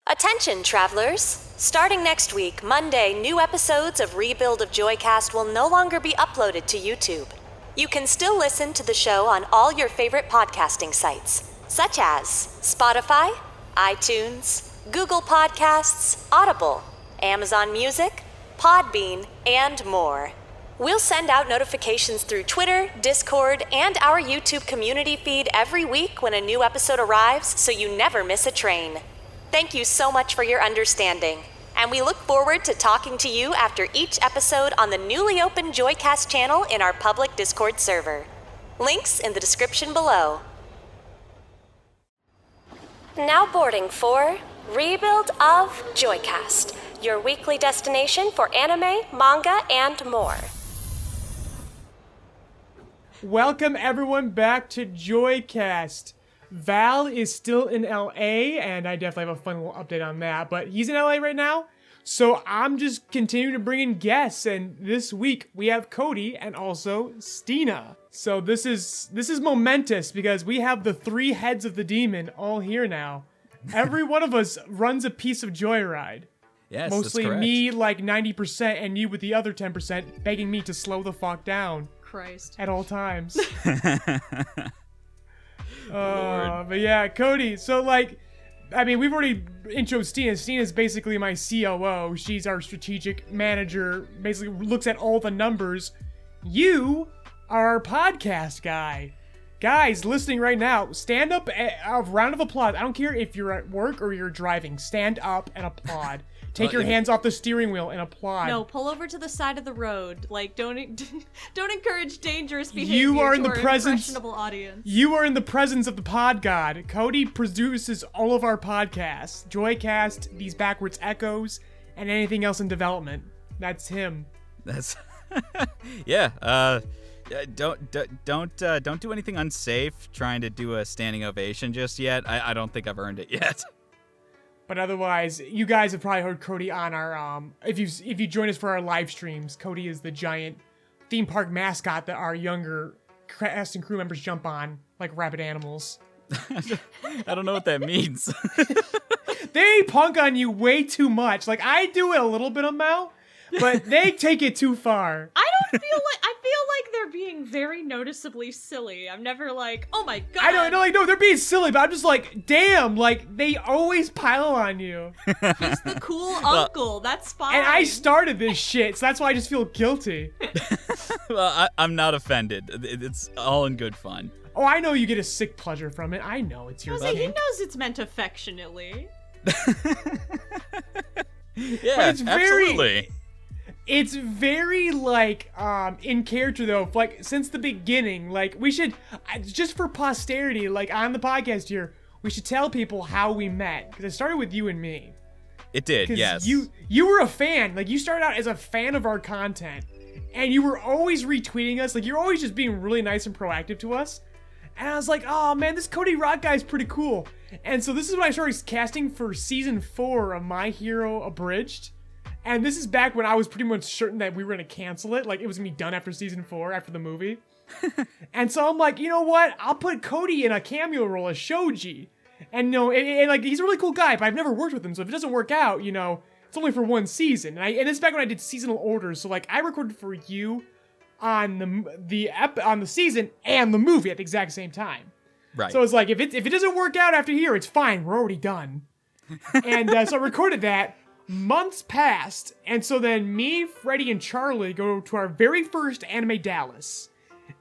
Attention, travelers! Starting next week, Monday, new episodes of Rebuild of JoyCast will no longer be uploaded to YouTube. You can still listen to the show on all your favorite podcasting sites, such as Spotify, iTunes, Google Podcasts, Audible, Amazon Music, Podbean, and more. We'll send out notifications through Twitter, Discord, and our YouTube community feed every week when a new episode arrives, so you never miss a train. Thank you so much for your understanding, and we look forward to talking to you after each episode on the newly opened JoyCast channel in our public Discord server. Links in the description below. Now boarding for Rebuild of JoyCast, your weekly destination for anime, manga, and more. Welcome everyone back to JoyCast. Val is still in LA, and I definitely have a fun little update on that, but he's in LA right now, so I'm just continuing to bring in guests, and this week we have Cody and also Steena. So this is momentous because we have the three heads of the demon all here now. Every one of us runs a piece of JoyRide. Yes, mostly that's correct. Me like 90% and you with the other 10% begging me to slow the fuck down. Christ. At all times. But yeah, Cody, so like, I mean, we've already introed Steena. Steena's basically my COO. She's our strategic manager, basically looks at all the numbers. You are our podcast guy. Guys, listening right now, stand up, a round of applause. I don't care if you're at work or you're driving. Stand up and applaud. Take your hands off the steering wheel and applaud. No, pull over to the side of the road. Like, don't encourage dangerous behavior. You are in to the our presence. impressionable audience. You are in the presence of the pod god. Cody produces all of our podcasts, JoyCast, these backwards echoes, and anything else in development. That's him. That's yeah. Don't do anything unsafe. Trying to do a standing ovation just yet. I don't think I've earned it yet. But otherwise, you guys have probably heard Cody on our, if you join us for our live streams, Cody is the giant theme park mascot that our younger cast and crew members jump on, like rabid animals. I don't know what that means. They punk on you way too much. Like, I do it a little bit amount, but they take it too far. I feel like they're being very noticeably silly. I'm never like, oh my god. I don't know, like, no, they're being silly, but I'm just like, damn, like, they always pile on you. He's the cool uncle. That's fine. And I started this shit, so that's why I just feel guilty. Well, I'm not offended. It's all in good fun. Oh, I know you get a sick pleasure from it. I know it's your He kink. knows it's meant affectionately. Yeah, absolutely. It's very, like, in character, though. Like, since the beginning, like, we should, just for posterity, like, on the podcast here, we should tell people how we met. Because it started with you and me. It did, yes. You were a fan. Like, you started out as a fan of our content. And you were always retweeting us. Like, you're always just being really nice and proactive to us. And I was like, oh, man, this Cody Rock guy's pretty cool. And so this is when I started casting for Season 4 of My Hero Abridged. And this is back when I was pretty much certain that we were going to cancel it. Like, it was going to be done after Season 4, after the movie. And so I'm like, you know what? I'll put Cody in a cameo role as Shoji. And, you know, and like, he's a really cool guy, but I've never worked with him. So if it doesn't work out, you know, it's only for one season. And this is back when I did seasonal orders. So, like, I recorded for you on the season and the movie at the exact same time. Right. So it's like, if it doesn't work out after here, it's fine. We're already done. And so I recorded that. Months passed, and so then me, Freddie, and Charlie go to our very first Anime Dallas.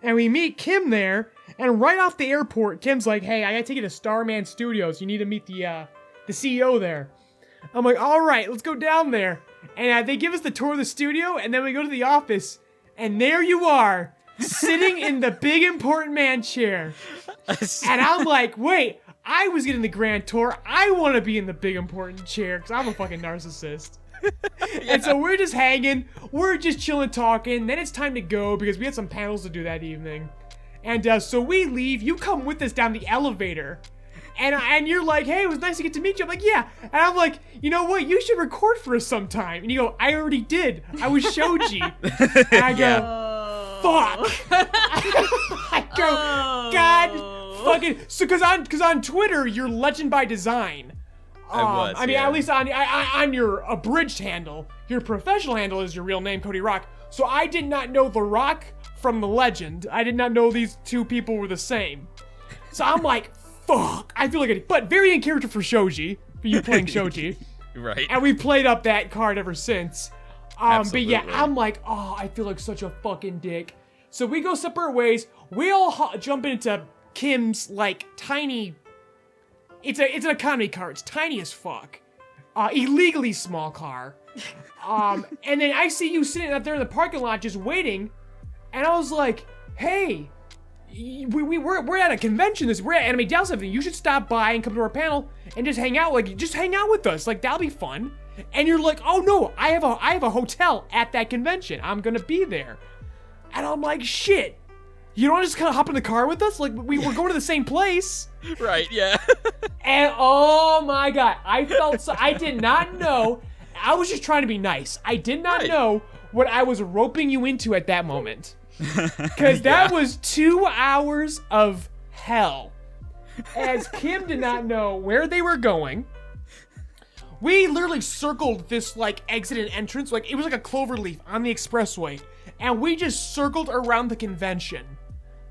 And we meet Kim there, and right off the airport, Kim's like, hey, I gotta take you to Starman Studios. You need to meet the CEO there. I'm like, all right, let's go down there. And they give us the tour of the studio, and then we go to the office, and there you are, sitting in the big important man chair. And I'm like, wait, I was getting the grand tour. I want to be in the big important chair because I'm a fucking narcissist. Yeah. And so we're just hanging. We're just chilling, talking. Then it's time to go because we had some panels to do that evening. And so we leave. You come with us down the elevator. And you're like, hey, it was nice to get to meet you. I'm like, yeah. And I'm like, you know what? You should record for us sometime. And you go, I already did. I was Shoji. And I go, fuck. I go, God. Fucking, so cause on Twitter you're Legend by Design. I mean, yeah. at least on your abridged handle, your professional handle is your real name, Cody Rock. So I did not know The Rock from the Legend. I did not know these two people were the same. So I'm like, fuck. I feel like but very in character for Shoji, for you playing Shoji. Right. And we played up that card ever since. But yeah, Absolutely. I'm like, I feel like such a fucking dick. So we go separate ways. We all jump into Kim's like tiny. It's an economy car. It's tiny as fuck. Illegally small car. And then I see you sitting out there in the parking lot just waiting, and I was like, hey, we're at a convention. We're at Anime Dallas Event. You should stop by and come to our panel and just hang out. Like, just hang out with us. Like, that'll be fun. And you're like, oh no, I have a hotel at that convention. I'm gonna be there. And I'm like, shit. You don't just kind of hop in the car with us? Like, we're going to the same place. Right, yeah. And oh my god, I did not know. I was just trying to be nice. I did not know what I was roping you into at that moment. Because that was 2 hours of hell. As Kim did not know where they were going. We literally circled this like exit and entrance. Like, it was like a clover leaf on the expressway. And we just circled around the convention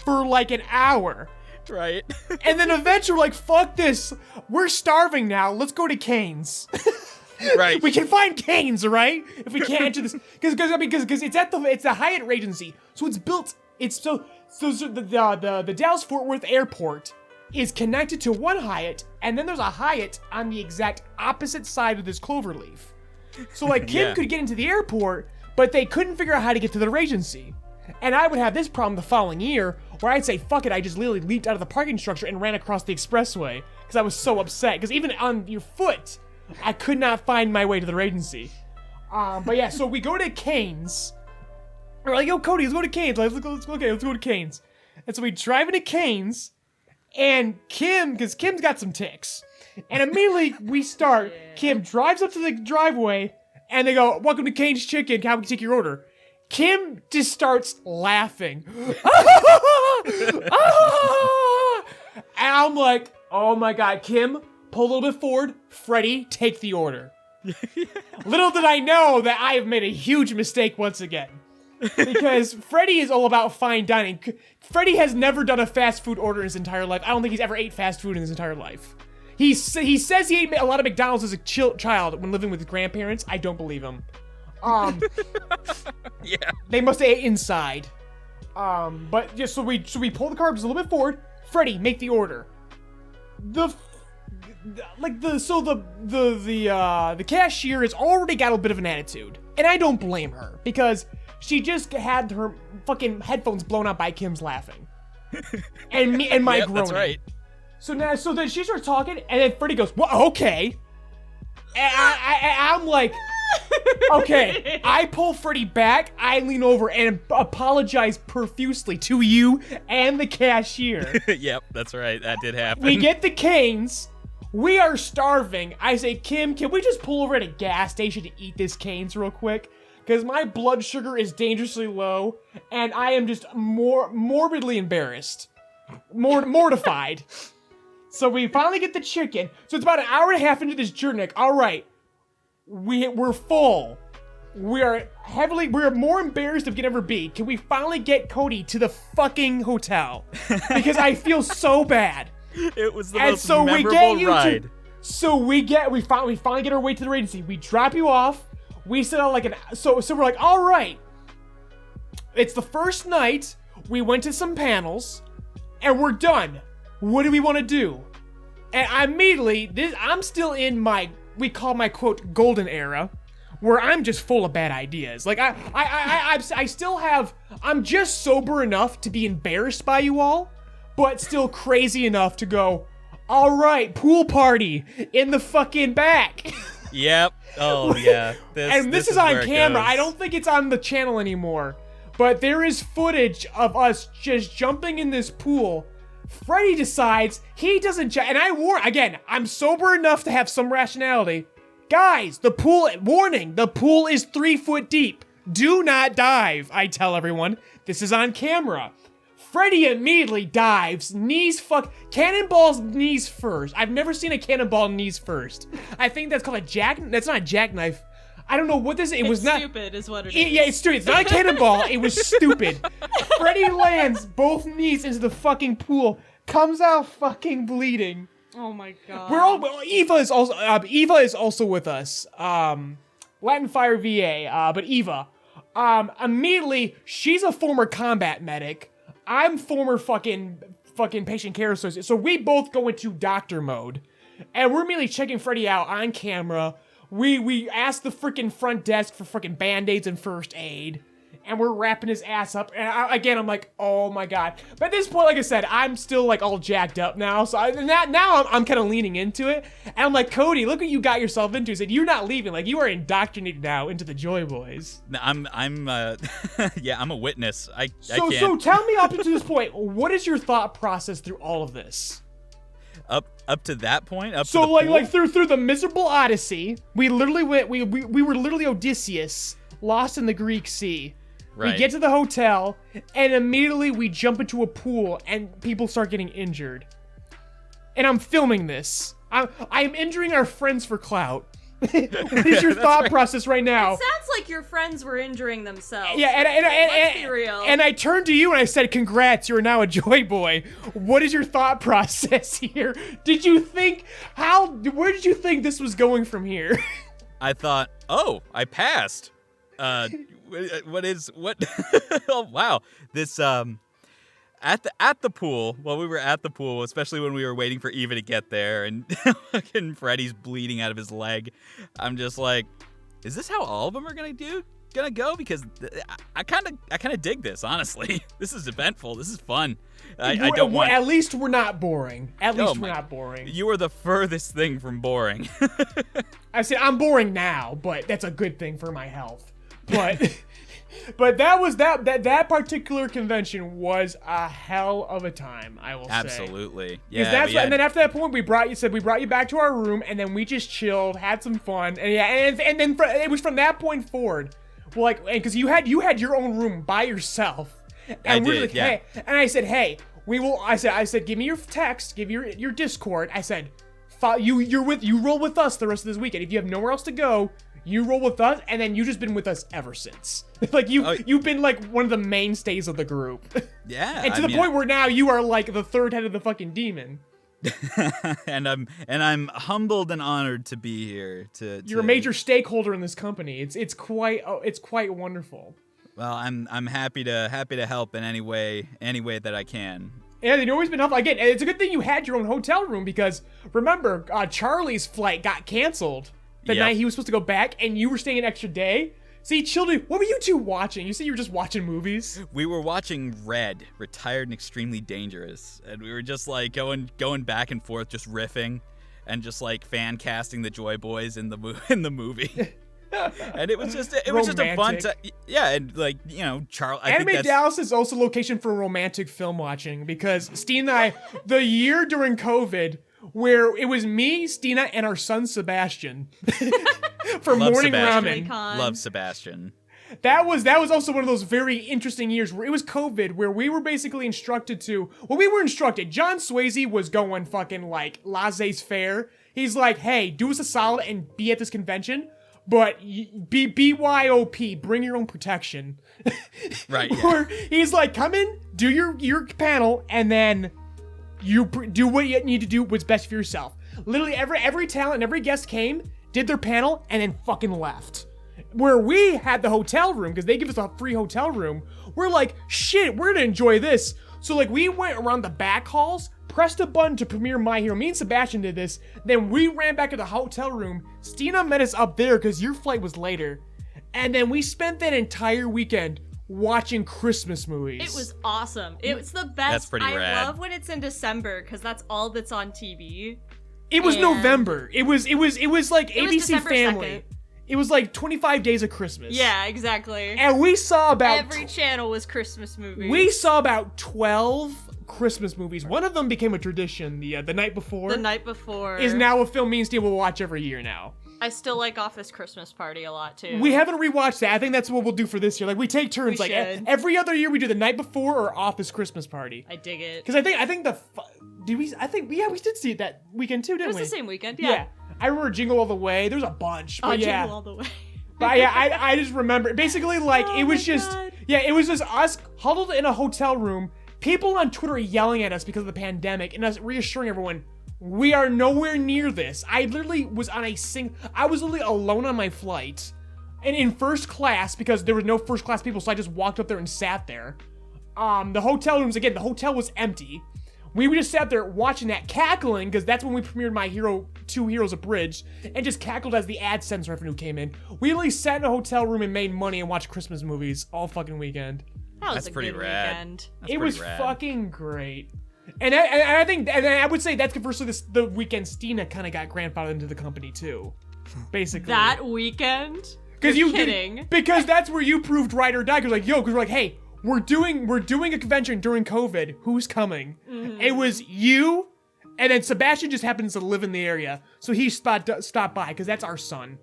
for like an hour. Right. And then eventually we're like, fuck this. We're starving now. Let's go to Cane's. Right. We can find Cane's, right? If we can't enter this, because it's the Hyatt Regency, so it's built. It's so the Dallas Fort Worth Airport is connected to one Hyatt, and then there's a Hyatt on the exact opposite side of this cloverleaf. So like Kim could get into the airport, but they couldn't figure out how to get to the Regency. And I would have this problem the following year, where I'd say, fuck it, I just literally leaped out of the parking structure and ran across the expressway, because I was so upset. Because even on your foot, I could not find my way to the Regency. But yeah, so we go to Cane's. We're like, yo, Cody, let's go to Cane's. Let's go to Cane's. And so we drive into Cane's, and because Kim's got some ticks. And immediately we start, Kim drives up to the driveway, and they go, welcome to Cane's Chicken, how can we take your order? Kim just starts laughing. And I'm like, oh my god, Kim, pull a little bit forward. Freddie, take the order. Little did I know that I have made a huge mistake once again. Because Freddie is all about fine dining. Freddie has never done a fast food order in his entire life. I don't think he's ever ate fast food in his entire life. He says he ate a lot of McDonald's as a child when living with his grandparents. I don't believe him. Yeah. They must have ate inside. But just so we pull the carbs a little bit forward. Freddie, make the order. The cashier has already got a bit of an attitude, and I don't blame her because she just had her fucking headphones blown out by Kim's laughing, and my groaning. That's right. So then she starts talking, and then Freddie goes, "Well, okay," and I'm like. Okay, I pull Freddie back, I lean over and apologize profusely to you and the cashier. Yep, that's right, that did happen. We get the Cane's, we are starving. I say, Kim, can we just pull over at a gas station to eat this Cane's real quick? Because my blood sugar is dangerously low, and I am just morbidly embarrassed. Mortified. So we finally get the chicken, so it's about an hour and a half into this journey, like, alright. We're full. We're more embarrassed than we can ever be. Can we finally get Cody to the fucking hotel? Because I feel so bad. It was the and most so memorable ride. We finally get our way to the Regency. We drop you off. We sit on like so we're like, all right. It's the first night. We went to some panels, and we're done. What do we want to do? And immediately, I'm still in we call my quote golden era, where I'm just full of bad ideas. Like I still have. I'm just sober enough to be embarrassed by you all, but still crazy enough to go. All right, pool party in the fucking back. Yep. Oh yeah. This is on camera. I don't think it's on the channel anymore, but there is footage of us just jumping in this pool. Freddie decides he doesn't and I'm sober enough to have some rationality. Guys, the pool is 3 foot deep. Do not dive, I tell everyone. This is on camera. Freddy immediately dives, cannonballs knees first. I've never seen a cannonball knees first. I think that's called that's not a jackknife. I don't know what this is. It was not stupid is what it is. is. Yeah, it's stupid. It's not a cannonball. It was stupid. Freddy lands both knees into the fucking pool, comes out fucking bleeding. Oh my god. Eva is also with us. Latin Fire VA, but Eva. Immediately, she's a former combat medic. I'm former fucking patient care associate. So we both go into doctor mode. And we're immediately checking Freddy out on camera. We ask the freaking front desk for freaking band-aids and first aid. And we're wrapping his ass up. And I'm like, oh my god. But at this point, like I said, I'm still like all jacked up now. So now I'm kind of leaning into it. And I'm like, Cody, look what you got yourself into. He said, you're not leaving. Like, you are indoctrinated now into the Joy Boys. I'm yeah, I'm a witness. I can't. So tell me up to this point, what is your thought process through all of this? Up to that point, so to the like through the miserable Odyssey, we literally went. We were literally Odysseus, lost in the Greek Sea. Right. We get to the hotel, and immediately we jump into a pool, and people start getting injured. And I'm filming this. I'm injuring our friends for clout. What is your thought process right now? It sounds like your friends were injuring themselves. Yeah, let's be real. And I turned to you and I said, congrats, you're now a Joy Boy. What is your thought process here? Where did you think this was going from here? I thought, oh, I passed. Oh wow. This at the pool, while we were at the pool, especially when we were waiting for Eva to get there and fucking Freddy's bleeding out of his leg, I'm just like, is this how all of them are gonna go? Because I kind of dig this, honestly. This is eventful. This is fun. I don't want. At least we're not boring. We're not boring. You are the furthest thing from boring. I said I'm boring now, but that's a good thing for my health. But that particular convention was a hell of a time, I will say. Absolutely. Yeah. And then after that point, we brought you back to our room, and then we just chilled, had some fun, and then it was from that point forward. Well, like, because you had your own room by yourself, and we're like, hey, and I said, hey, we will. I said, give me your text, give your Discord. I said, you roll with us the rest of this weekend. If you have nowhere else to go, you roll with us, and then you've just been with us ever since. Like you've been like one of the mainstays of the group. Yeah. And to the point where now you are like the third head of the fucking demon. and I'm humbled and honored to be here. You're a major stakeholder in this company. It's quite wonderful. Well, I'm happy to help in any way that I can. Yeah, you've always been helpful. Again, it's a good thing you had your own hotel room because remember, Charlie's flight got canceled the night he was supposed to go back, and you were staying an extra day. See, children, what were you two watching? You said you were just watching movies? We were watching Red, Retired and Extremely Dangerous, and we were just like going back and forth, just riffing, and just like fan casting the Joy Boys in the movie. And it was just a fun time. Yeah, and like, you know, Anime Dallas is also location for romantic film watching because Steena and I, the year during COVID, where it was me, Steena, and our son Sebastian for morning ramen. Love Sebastian. That was also one of those very interesting years where it was COVID, where we were basically instructed to. Well, we were instructed. John Swayze was going fucking like laissez-faire. He's like, hey, do us a solid and be at this convention. But BYOP, bring your own protection. Right. Yeah. Or he's like, come in, do your panel, and then you do what you need to do, what's best for yourself. Literally every talent and every guest came, did their panel, and then fucking left. Where we had the hotel room, because they give us a free hotel room, we're like, shit, we're gonna enjoy this. So like we went around the back halls, pressed a button to premiere My Hero. Me and Sebastian did this. Then we ran back to the hotel room. Steena met us up there because your flight was later. And then we spent that entire weekend watching Christmas movies. It was awesome. It's the best. That's pretty rad. I love when it's in December because that's all that's on TV. It was November. It was like ABC Family. 2nd. It was like 25 Days of Christmas. Yeah, exactly. And we saw about every channel was Christmas movies. We saw about 12 Christmas movies. One of them became a tradition. The night before. The night before is now a film me and Steve will watch every year now. I still like Office Christmas Party a lot too. We haven't rewatched that. I think that's what we'll do for this year. Like we take turns. We Like should. every other year, we do the night before or Office Christmas Party. I dig it. Because I think we did see it that weekend too, It didn't was we? the same weekend, Yeah. yeah. I remember Jingle All the Way. There's a bunch. Oh, But yeah. Jingle All the Way. But yeah, I just remember basically like Oh it was my just God. it was just us huddled in a hotel room, people on Twitter yelling at us because of the pandemic, and us reassuring everyone we are nowhere near this. I literally was I was literally alone on my flight, and in first class because there was no first class people, so I just walked up there and sat there. The hotel rooms again, the hotel was empty. We just sat there watching that, cackling, because that's when we premiered My Hero 2 Heroes Abridged, and just cackled as the AdSense revenue came in. We really sat in a hotel room and made money and watched Christmas movies all fucking weekend. That was That's a pretty good rad. weekend. That's It pretty was rad. fucking great. And I think, and I would say that's conversely the weekend Steena kind of got grandfathered into the company too, basically. That weekend? Because You're kidding. Because that's where you proved ride or die. Because we're like, hey, we're doing a convention during COVID. Who's coming? Mm-hmm. It was you, and then Sebastian just happens to live in the area, so he stopped by because that's our son.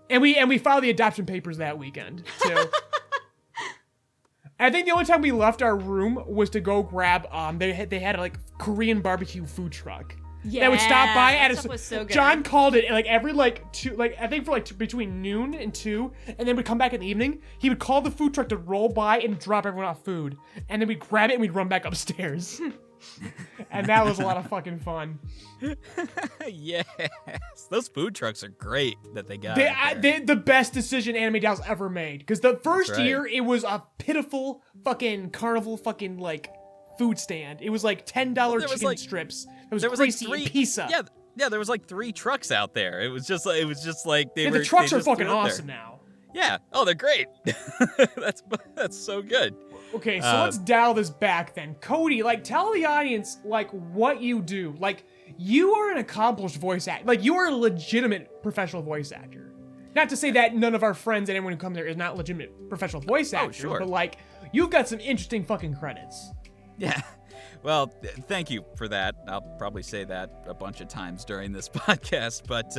And we filed the adoption papers that weekend too. I think the only time we left our room was to go grab they had a like Korean barbecue food truck. Yeah, That would stop by that at stuff was so good. John called it like every two, like I think for like between noon and 2, and then we'd come back in the evening. He would call the food truck to roll by and drop everyone off food, and then we'd grab it and we'd run back upstairs. And that was a lot of fucking fun. Yes, those food trucks are great that they got. out there. They the best decision Anime Dolls ever made, because the first right. year it was a pitiful fucking carnival fucking like food stand. It was like $10 There was, chicken like- strips. It was there was like greasy three and pizza. Yeah, there was like 3 trucks out there. It was just like they Yeah, were. the trucks they are just fucking threw it there. awesome now. Yeah. Oh, they're great. that's so good. Okay, so let's dial this back then. Cody, like, tell the audience, like, what you do. Like, you are an accomplished voice actor. Like, you are a legitimate professional voice actor. Not to say that none of our friends and anyone who comes there is not legitimate professional voice actors, sure. but, like, you've got some interesting fucking credits. Yeah. Well, thank you for that. I'll probably say that a bunch of times during this podcast. But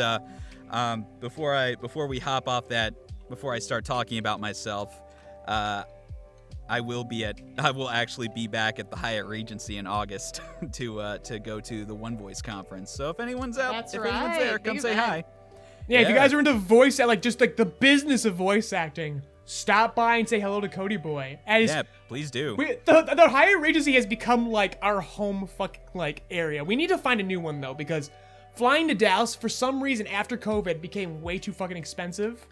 before we hop off that, before I start talking about myself, I will actually be back at the Hyatt Regency in August to go to the One Voice conference. So if anyone's out, That's if anyone's there, right. come Big say event. hi. Yeah, if you Yeah. guys are into voice, like, just, like, the business of voice acting, stop by and say hello to Cody Boy. And Yeah, please do. the Hyatt Regency has become, like, our home fucking, like, area. We need to find a new one, though, because flying to Dallas, for some reason, after COVID, became way too fucking expensive.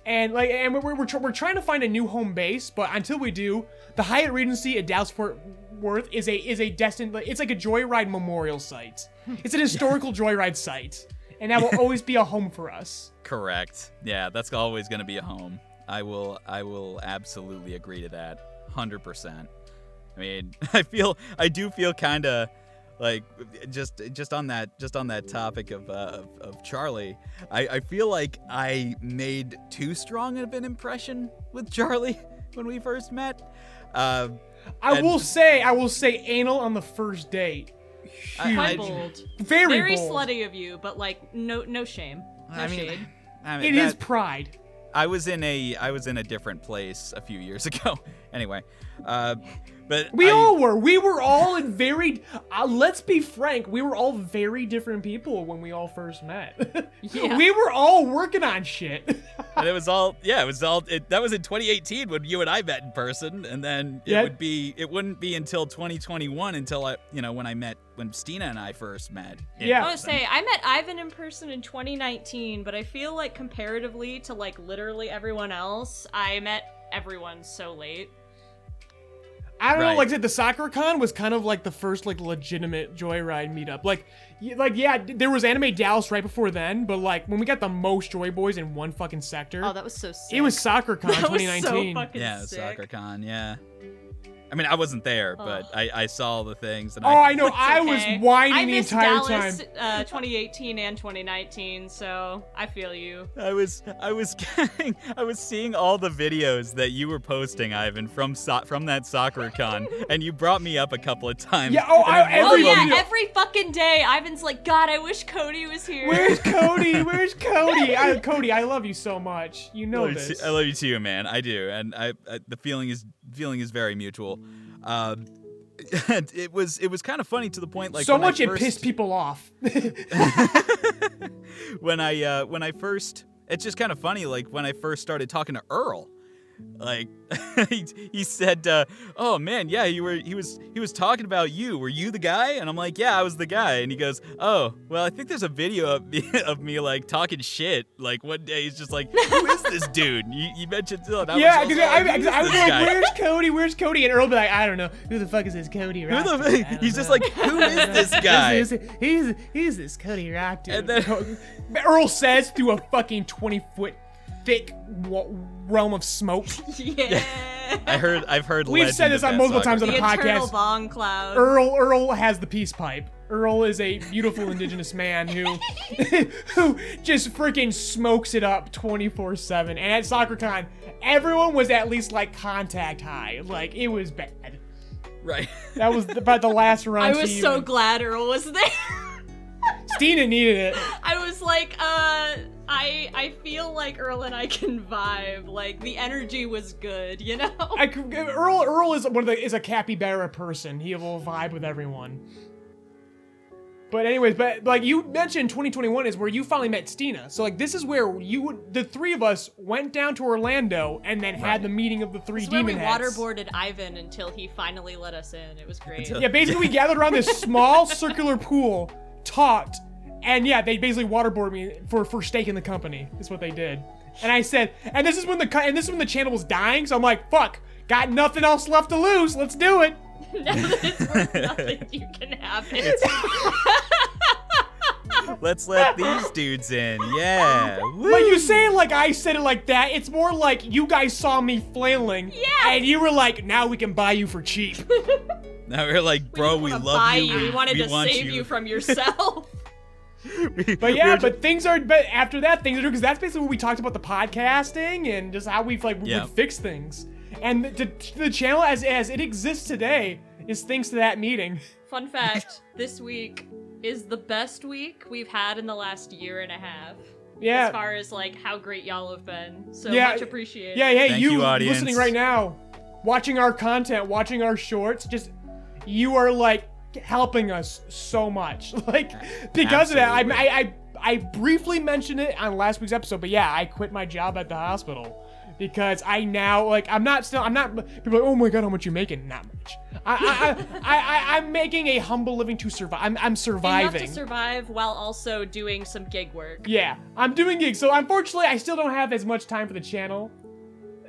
And we're trying to find a new home base, but until we do, the Hyatt Regency at Dallas Fort Worth is a destined. It's like a JoyRide memorial site. It's an historical JoyRide site, and that will always be a home for us. Correct. Yeah, that's always going to be a home. I will absolutely agree to that, 100%. I mean, I do feel kind of like just on that topic of Charlie. I feel like I made too strong of an impression with Charlie when we first met. I will say anal on the first date. Huge. Quite bold. Very bold. slutty of you, but like no shame. No shade. It is pride. I was in a different place a few years ago. Anyway, but We all were. We were all in very. Let's be frank. We were all very different people when we all first met. Yeah. We were all working on shit. and it was all that was in 2018 when you and I met in person, and then Yeah. it wouldn't be until 2021 until when Steena and I first met. in Yeah. I want to person. say I met Ivan in person in 2019, but I feel like comparatively to like literally everyone else, I met everyone so late. I don't know. Right. Like I said, the soccer con was kind of like the first like legitimate Joyride meetup. There was Anime Dallas right before then, but like when we got the most Joy Boys in one fucking sector, Oh, that was so sick. it was soccer con that was so 2019. fucking Yeah, sick. SoccerCon, yeah. I mean, I wasn't there, but I saw the things. And I know. I okay. was whining the missed entire Dallas, time. 2018 and 2019, so I feel you. I was seeing all the videos that you were posting, Ivan, from that soccer con, and you brought me up a couple of times. Yeah. Every fucking day, Ivan's like, God, I wish Cody was here. Where's Cody? Where's Cody? Cody, I love you so much. You know this. I love you too, man. I do, and the feeling is very mutual. It was kind of funny to the point like so much it pissed people off. when I first, it's just kind of funny like when I first started talking to Earl. Like he said, "Oh man, yeah, he was talking about you. Were you the guy?" And I'm like, "Yeah, I was the guy." And he goes, "Oh, well, I think there's a video of me like talking shit. Like one day he's just like, who is this dude?" You mentioned, "Oh, that yeah, was I was like, "Where's Cody? Where's Cody?" And Earl would be like, "I don't know. Who the fuck is this Cody Rock?" He's just like, "Who is this guy?" He's this Cody Rock dude. And then Earl says through a fucking 20-foot thick realm of smoke. Yeah. I've heard. We've said this on multiple times on the podcast. Eternal bong cloud. Earl has the peace pipe. Earl is a beautiful indigenous man who just freaking smokes it up 24/7. And at SoccerCon, everyone was at least like contact high. Like it was bad. Right. That was about the last run. I was so glad Earl was there. Steena needed it. I was like, I feel like Earl and I can vibe. Like the energy was good, you know. Earl is a capybara person. He will vibe with everyone. But anyways, like you mentioned, 2021 is where you finally met Steena. So like this is where the three of us went down to Orlando and then had the meeting of the three demon heads. This is where we waterboarded Ivan until he finally let us in. It was great. Yeah, basically we gathered around this small circular pool, talked, and yeah, they basically waterboarded me for staking the company. Is what they did. And I said, and this is when the channel was dying. So I'm like, fuck, got nothing else left to lose. Let's do it. Now that it's worth nothing, you can have it. Let's let these dudes in. Yeah. Woo. But you say it like I said it like that. It's more like you guys saw me flailing. Yeah. And you were like, now we can buy you for cheap. Now we're like, bro, we love you. We wanted to save you from yourself. But after that, things are good because that's basically what we talked about the podcasting and just how we would fix things. And the channel as it exists today is thanks to that meeting. Fun fact, this week is the best week we've had in the last year and a half. Yeah. As far as like how great y'all have been. So yeah, much appreciated. Yeah, hey, Thank you, audience. Listening right now, watching our content, watching our shorts, just you are like helping us so much. Like because Absolutely. of that, I briefly mentioned it on last week's episode, but yeah, I quit my job at the hospital. Because I now, like, I'm not, people are like, oh my god, how much you making? Not much. I'm making a humble living to survive. I'm surviving. Enough to survive while also doing some gig work. Yeah, I'm doing gigs. So unfortunately, I still don't have as much time for the channel.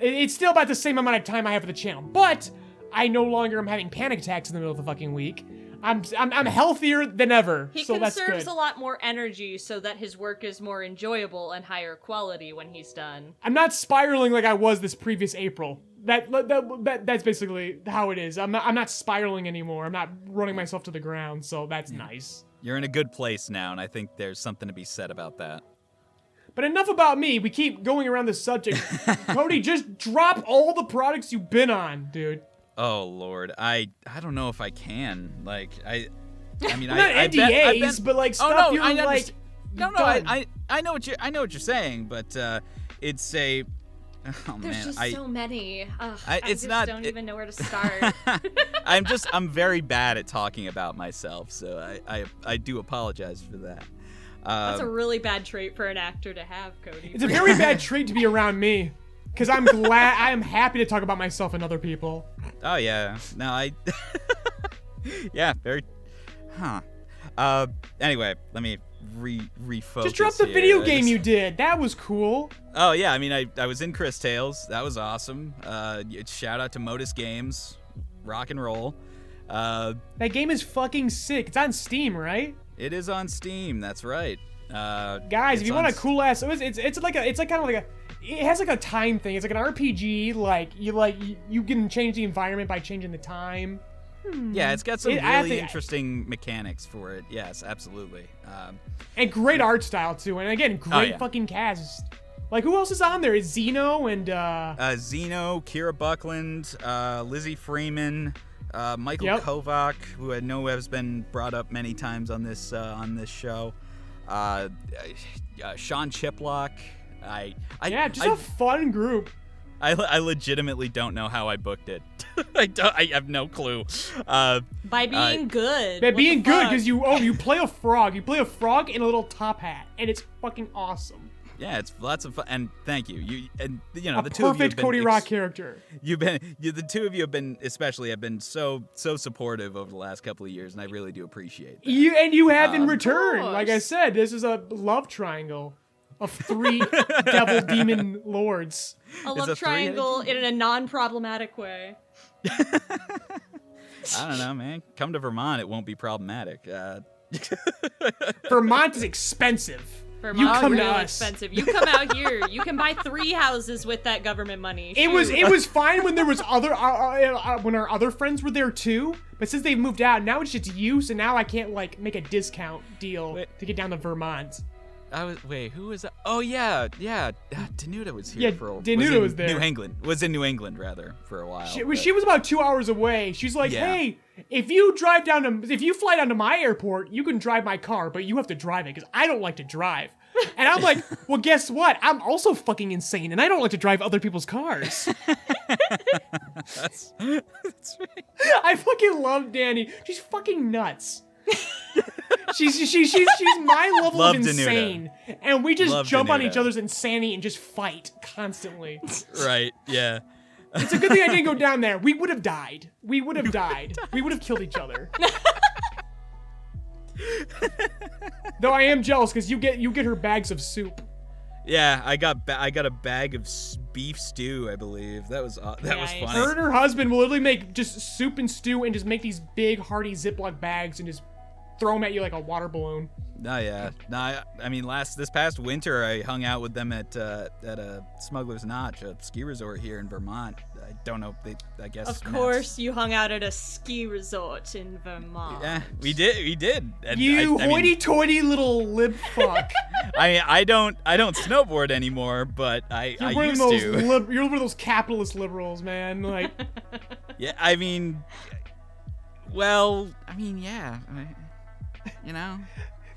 It's still about the same amount of time I have for the channel. But I no longer am having panic attacks in the middle of the fucking week. I'm healthier than ever. He so that's conserves good. a lot more energy so that his work is more enjoyable and higher quality when he's done. I'm not spiraling like I was this previous April. That's basically how it is. I'm not spiraling anymore. I'm not running myself to the ground, so that's nice. You're in a good place now, and I think there's something to be said about that. But enough about me. We keep going around this subject. Cody, just drop all the products you've been on, dude. Oh Lord, I don't know if I can. Like I mean, not I've NDAs, been, but like stuff oh, no, you're I like. No, I know what you're saying, but it's a. Oh There's man, just so many. I it's just not. don't even know where to start. I'm very bad at talking about myself, so I do apologize for that. That's a really bad trait for an actor to have, Cody. It's a very bad trait to be around me. Because I'm glad, I am happy to talk about myself and other people. Oh, yeah. No, yeah, very... Huh. Anyway, let me refocus. Just drop the video game you did. That was cool. Oh, yeah, I mean, I was in Chris Tales. That was awesome. Shout out to Modus Games. Rock and roll. That game is fucking sick. It's on Steam, right? It is on Steam, that's right. Guys, if you want a cool ass... It's kind of like a... it has like a time thing. It's like an RPG. You can change the environment by changing the time. Yeah, it's got some really interesting mechanics for it. Yes, absolutely. And great art style too. And again, great fucking cast. Like, who else is on there? It's Zeno and Zeno, Kira Buckland, Lizzie Freeman, Michael Kovac, who I know has been brought up many times on this show. Sean Chiplock. Just a fun group. I legitimately don't know how I booked it. I have no clue. By being good. By being good, because you play a frog. You play a frog in a little top hat, and it's fucking awesome. Yeah, it's lots of fun, and thank you. The two of you have been perfect Cody Rock character. The two of you have been so supportive over the last couple of years, and I really do appreciate that. You have in return. Like I said, this is a love triangle of 3 devil demon lords. A love triangle in a non-problematic way. I don't know, man. Come to Vermont, it won't be problematic. Vermont is expensive. Vermont is real expensive. You come out here, you can buy 3 houses with that government money. It was fine when there was when our other friends were there too. But since they've moved out, now it's just you. So now I can't make a discount deal to get down to Vermont. Who was that? Oh yeah. Danuta was here for a while. Danuta was there. Was in New England rather for a while. She was about 2 hours away. She's like, hey, if you fly down to my airport, you can drive my car, but you have to drive it because I don't like to drive. And I'm like, well, guess what? I'm also fucking insane, and I don't like to drive other people's cars. That's right. I fucking love Danny. She's fucking nuts. She's my level of insane, and we just jump on each other's insanity and just fight constantly. Right? Yeah. It's a good thing I didn't go down there. We would have died. We would have killed each other. Though I am jealous because you get her bags of soup. Yeah, I got a bag of beef stew, I believe. That was funny. Her and her husband will literally make just soup and stew and just make these big hearty Ziploc bags and just throw them at you like a water balloon. Oh yeah. No, I mean this past winter I hung out with them at a Smuggler's Notch, a ski resort here in Vermont. I don't know. I guess. Of course, you hung out at a ski resort in Vermont. Yeah, we did. And you hoity-toity little lib fuck. I don't snowboard anymore, but I used to. You're one of those capitalist liberals, man. Like. Yeah, I mean. Well, yeah. You know.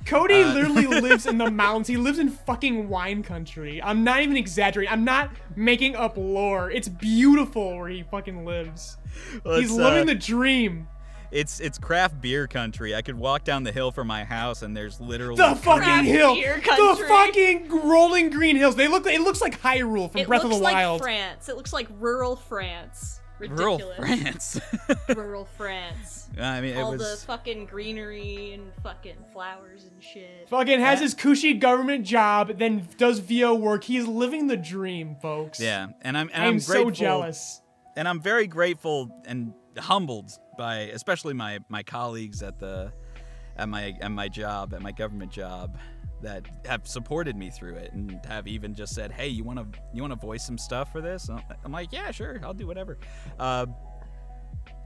Cody literally lives in the mountains. He lives in fucking wine country. I'm not even exaggerating. I'm not making up lore. It's beautiful where he fucking lives. Well, he's living the dream. It's craft beer country. I could walk down the hill from my house and there's literally the fucking hill. The fucking rolling green hills. It looks like Hyrule from Breath of the Wild. It looks like France. It looks like rural France. Ridiculous. Rural France. Rural France. I mean, all the fucking greenery and fucking flowers and shit. Fucking has his cushy government job, then does VO work. He's living the dream, folks. Yeah, and I'm grateful, so jealous. And I'm very grateful and humbled by especially my colleagues at my job, at my government job, that have supported me through it and have even just said, hey, you want to voice some stuff for this? And I'm like, yeah, sure, I'll do whatever. But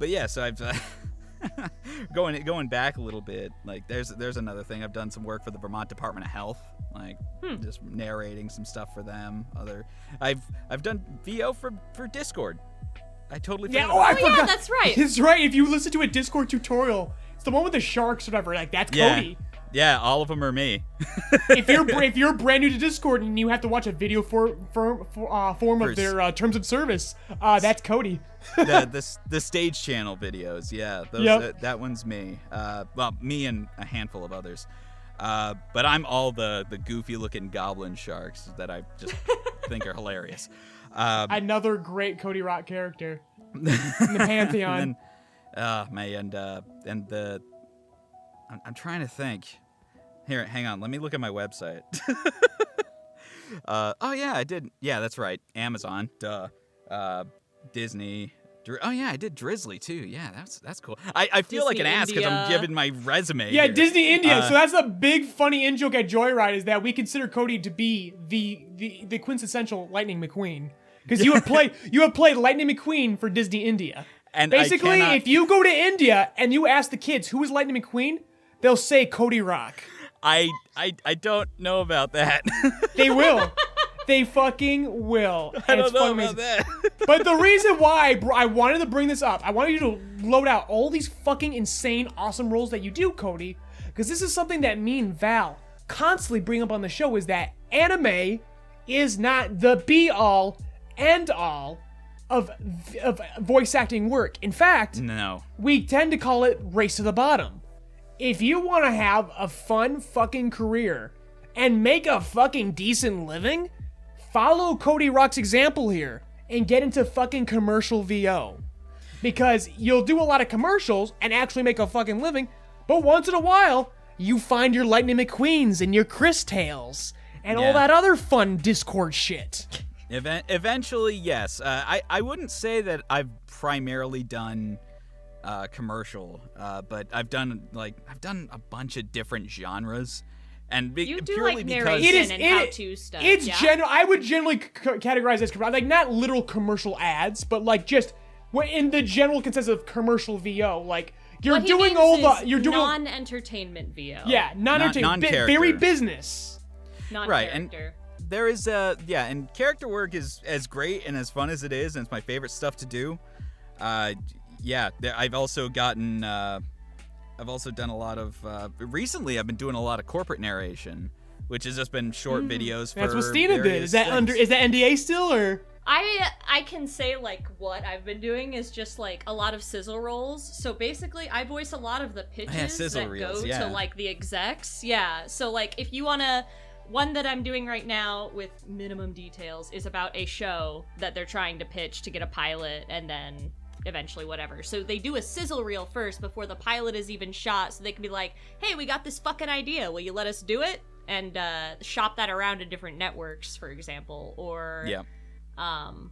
yeah, so I've going back a little bit, like there's another thing. I've done some work for the Vermont Department of Health, like just narrating some stuff for them. I've done VO for Discord. I totally forgot. I forgot. Yeah, that's right. It's right. If you listen to a Discord tutorial, it's the one with the sharks or whatever. Like that's Cody. Yeah, all of them are me. if you're brand new to Discord and you have to watch a video form of their terms of service, that's Cody. the stage channel videos, yeah, those that one's me. Well, me and a handful of others. But I'm all the goofy looking goblin sharks that I just think are hilarious. Another great Cody Rock character in the Pantheon. I'm trying to think. Here, hang on. Let me look at my website. Oh yeah, I did. Yeah, that's right. Amazon. Duh. Disney. Oh yeah, I did Drizzly too. Yeah, that's cool. I feel like an Disney ass because I'm India. giving my resume. Yeah, here. Disney India. So that's a big funny in joke at JoyRide is that we consider Cody to be the quintessential Lightning McQueen because you have played Lightning McQueen for Disney India. And basically, if you go to India and you ask the kids who is Lightning McQueen, they'll say Cody Rock. I don't know about that. They will. They fucking will. I And don't it's know fucking about amazing. that. But the reason why I wanted to bring this up, I wanted you to load out all these fucking insane, awesome roles that you do, Cody, because this is something that me and Val constantly bring up on the show, is that anime is not the be-all, end-all of voice acting work. In fact, No. we tend to call it race to the bottom. If you want to have a fun fucking career and make a fucking decent living, follow Cody Rock's example here and get into fucking commercial VO. Because you'll do a lot of commercials and actually make a fucking living, but once in a while, you find your Lightning McQueens and your Chris Tales and all that other fun Discord shit. Eventually, yes. I wouldn't say that I've primarily done commercial, but I've done a bunch of different genres. And You do purely like because narration and how-to stuff. It's yeah? I would generally categorize as like not literal commercial ads, but like just in the general consensus of commercial VO. Like you're What he doing means all is the you're doing non-entertainment VO. yeah non-entertainment, non-character. very business. Right, and Non-character. there is and character work is as great and as fun as it is, and it's my favorite stuff to do. I've also gotten I've also done a lot of recently I've been doing a lot of corporate narration, which has just been short videos for That's what Steena did. various Is things. that NDA still or? I can say like what I've been doing is just like a lot of sizzle rolls. So basically I voice a lot of the pitches sizzle that reels, go yeah. to like the execs. Yeah. So like if you wanna, one that I'm doing right now with minimum details is about a show that they're trying to pitch to get a pilot and then eventually whatever. So they do a sizzle reel first before the pilot is even shot so they can be like, hey, we got this fucking idea. Will you let us do it? And shop that around in different networks, for example. Or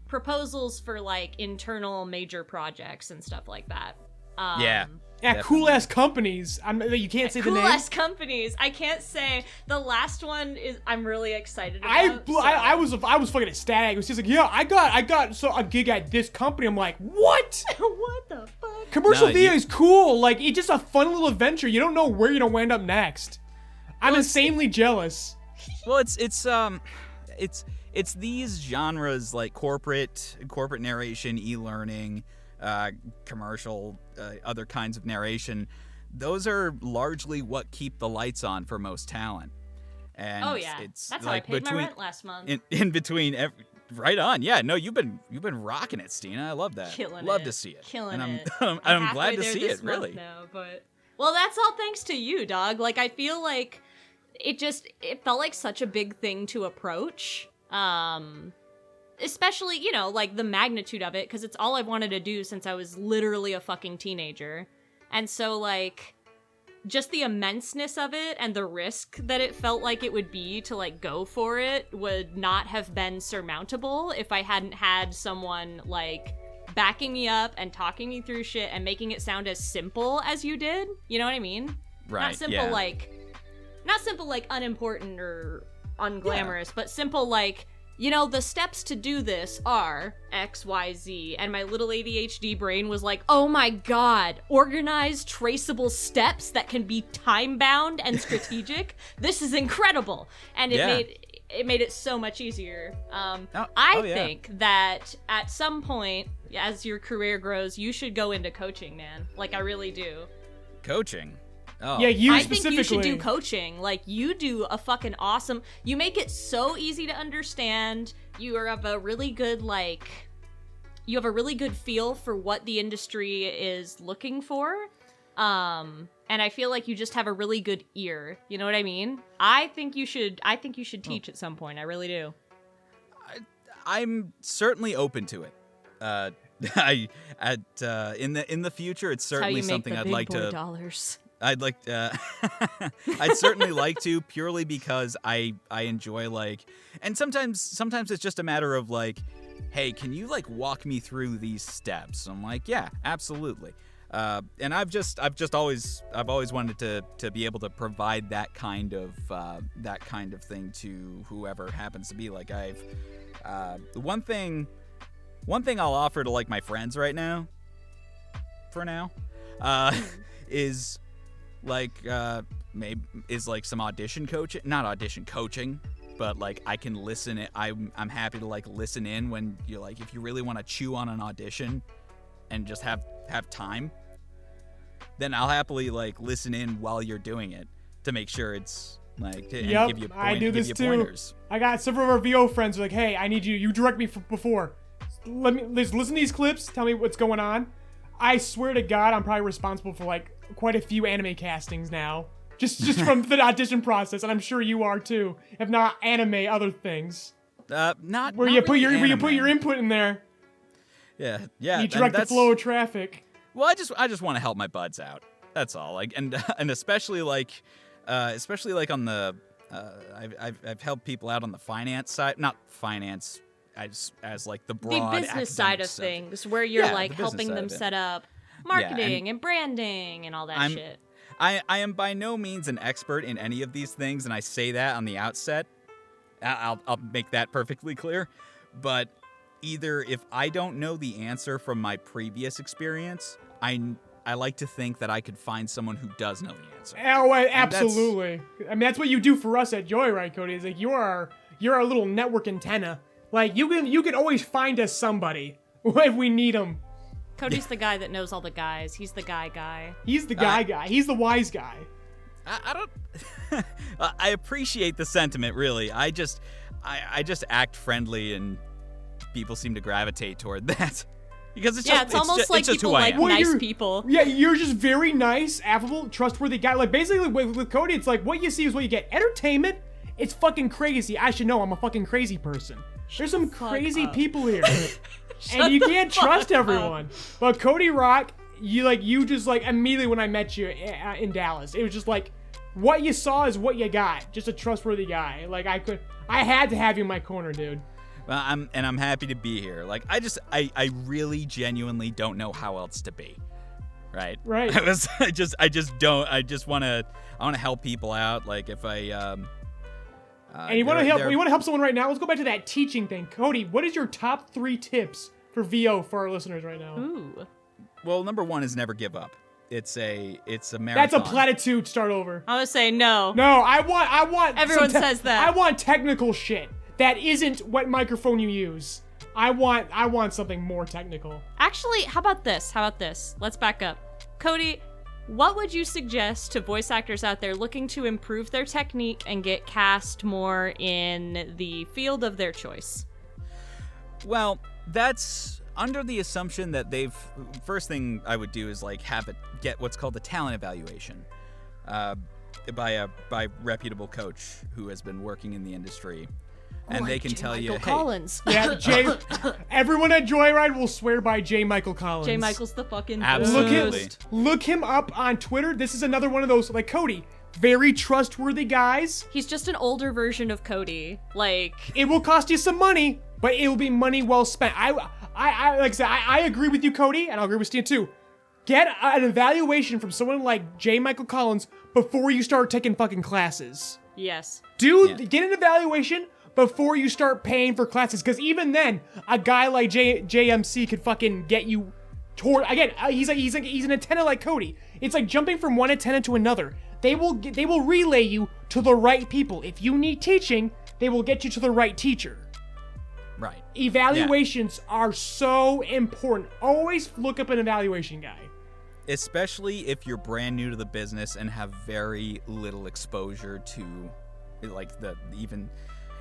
proposals for like internal major projects and stuff like that. Yeah, Definitely. cool ass companies. You can't say the name. Cool ass companies. I can't say. The last one is I'm really excited about. I was fucking ecstatic. It was just like, yeah, I got a gig at this company. I'm like, what? What the fuck? Commercial No, VO is cool. Like, it's just a fun little adventure. You don't know where you're gonna wind up next. I'm insanely jealous. Well, it's these genres like corporate narration, e-learning, commercial, other kinds of narration. Those are largely what keep the lights on for most talent. And Oh yeah, it's that's like how I paid between my rent last month. in between right on. Yeah, no, you've been rocking it, Steena. I love that. Killing love it. to see it. Killing and it. I'm glad halfway to there see this it, month really. now, but well, that's all thanks to you, dog. Like I feel like it felt like such a big thing to approach. Especially, you know, like the magnitude of it, because it's all I've wanted to do since I was literally a fucking teenager. And so, like, just the immenseness of it and the risk that it felt like it would be to, like, go for it would not have been surmountable if I hadn't had someone, like, backing me up and talking me through shit and making it sound as simple as you did. You know what I mean? Right. Not simple, like, unimportant or unglamorous, but simple, like, you know, the steps to do this are X, Y, Z. And my little ADHD brain was like, oh my god, organized, traceable steps that can be time-bound and strategic. This is incredible. And it made it so much easier. I think that at some point, as your career grows, you should go into coaching, man. Like, I really do. Coaching. Oh. Yeah, you I specifically. think you should do coaching. Like, you do a fucking awesome... You make it so easy to understand. You have a really good, like... You have a really good feel for what the industry is looking for. And I feel like you just have a really good ear. You know what I mean? I think you should teach at some point. I really do. I'm certainly open to it. In the future, it's certainly something I'd like to. Dollars. I'd certainly like to, purely because I enjoy, like, and sometimes it's just a matter of, like, hey, can you like walk me through these steps? I'm like, yeah, absolutely. And I've always wanted to be able to provide that kind of thing to whoever happens to be. Like one thing I'll offer to like my friends right now, for now, is like some audition coaching, not audition coaching, but like I can listen. I'm happy to like listen in when you're like, if you really want to chew on an audition and just have time, then I'll happily like listen in while you're doing it to make sure it's like and give you I do this too. Pointers. I got several of our VO friends who are like, hey, I need you direct me before. Let's listen to these clips, tell me what's going on. I swear to God, I'm probably responsible for like quite a few anime castings now. Just from the audition process, and I'm sure you are too. If not anime, other things. Not where you put your input in there. Yeah. You direct the flow of traffic. Well, I just want to help my buds out. That's all. Like, and especially like on the I've helped people out on the finance side, not finance as like the broad the business side of things, where you're like helping them set up marketing and branding and all that shit. I am by no means an expert in any of these things, and I say that on the outset. I'll make that perfectly clear. But either if I don't know the answer from my previous experience, I like to think that I could find someone who does know the answer. Oh, absolutely. I mean, that's what you do for us at JoyRide, Cody. Is like you're our little network antenna. Like you can always find us somebody if we need them. Cody's the guy that knows all the guys. He's the guy. He's the guy. He's the wise guy. I don't. I appreciate the sentiment, really. I just act friendly, and people seem to gravitate toward that because it's just it's almost like people like nice people. Yeah, you're just very nice, affable, trustworthy guy. Like basically with Cody, it's like what you see is what you get. Entertainment, it's fucking crazy. I should know I'm a fucking crazy person. There's some crazy people here. And you can't trust everyone. But Cody Rock, you just like immediately when I met you in Dallas, it was just like what you saw is what you got. Just a trustworthy guy. Like I had to have you in my corner, dude. Well, I'm happy to be here. Like I really genuinely don't know how else to be. Right. I just want to help people out. Like if I and you want to help someone right now? Let's go back to that teaching thing. Cody, what is your top 3 tips for VO for our listeners right now? Ooh. Well, number 1 is never give up. It's a marathon. That's a platitude. Start over. I would say no. No, I want. Everyone says that. I want technical shit. That isn't what microphone you use. I want something more technical. Actually, how about this? Let's back up. Cody, what would you suggest to voice actors out there looking to improve their technique and get cast more in the field of their choice? Well, that's under the assumption that first thing I would do is like get what's called a talent evaluation by a reputable coach who has been working in the industry. And like they can J. tell Michael you, Collins. Hey, everyone at JoyRide will swear by J. Michael Collins. J. Michael's the fucking absolutely. Look him up on Twitter. This is another one of those, like Cody, very trustworthy guys. He's just an older version of Cody. Like it will cost you some money, but it will be money well spent. I like I said, I agree with you, Cody, and I'll agree with Steena too. Get an evaluation from someone like J. Michael Collins before you start taking fucking classes. Yes. Get an evaluation before you start paying for classes, because even then, a guy like JMC could fucking get you toward. Again, he's an antenna like Cody. It's like jumping from one antenna to another. They will relay you to the right people. If you need teaching, they will get you to the right teacher. Right. Evaluations are so important. Always look up an evaluation guy. Especially if you're brand new to the business and have very little exposure to, like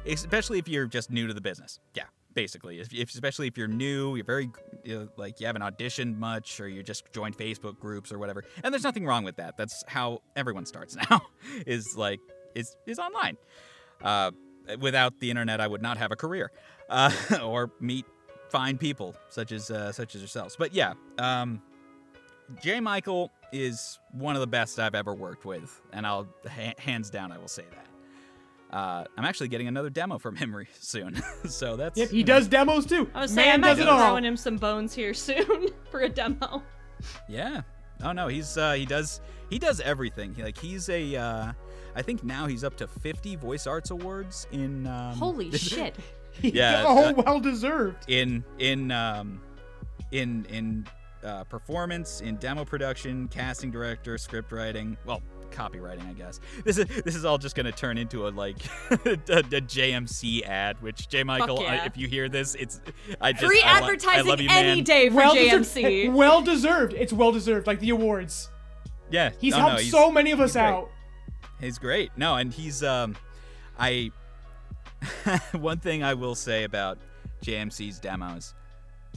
especially if you're just new to the business. Yeah, basically. Especially if you're new, you're very, you haven't auditioned much, or you just joined Facebook groups or whatever. And there's nothing wrong with that. That's how everyone starts now, is online. Without the internet, I would not have a career, or meet fine people such as yourselves. But yeah, J. Michael is one of the best I've ever worked with, and hands down, I will say that. I'm actually getting another demo from him soon. So that's... Yep, he does demos too. I was saying I Man might does be it all. throwing him some bones here soon for a demo. Yeah. Oh no, he does everything. He's a I think now he's up to 50 voice arts awards in Holy shit. Yeah. Oh, well deserved. In performance, in demo production, casting director, script writing, well, copywriting, I guess. This is all just gonna turn into a a JMC ad. Which J. Michael, yeah. if you hear this, free advertising I love you, any man. day for JMC. Well deserved. It's well deserved, like the awards. Yeah, He's helped so many of us out. He's great. No, and he's one thing I will say about JMC's demos,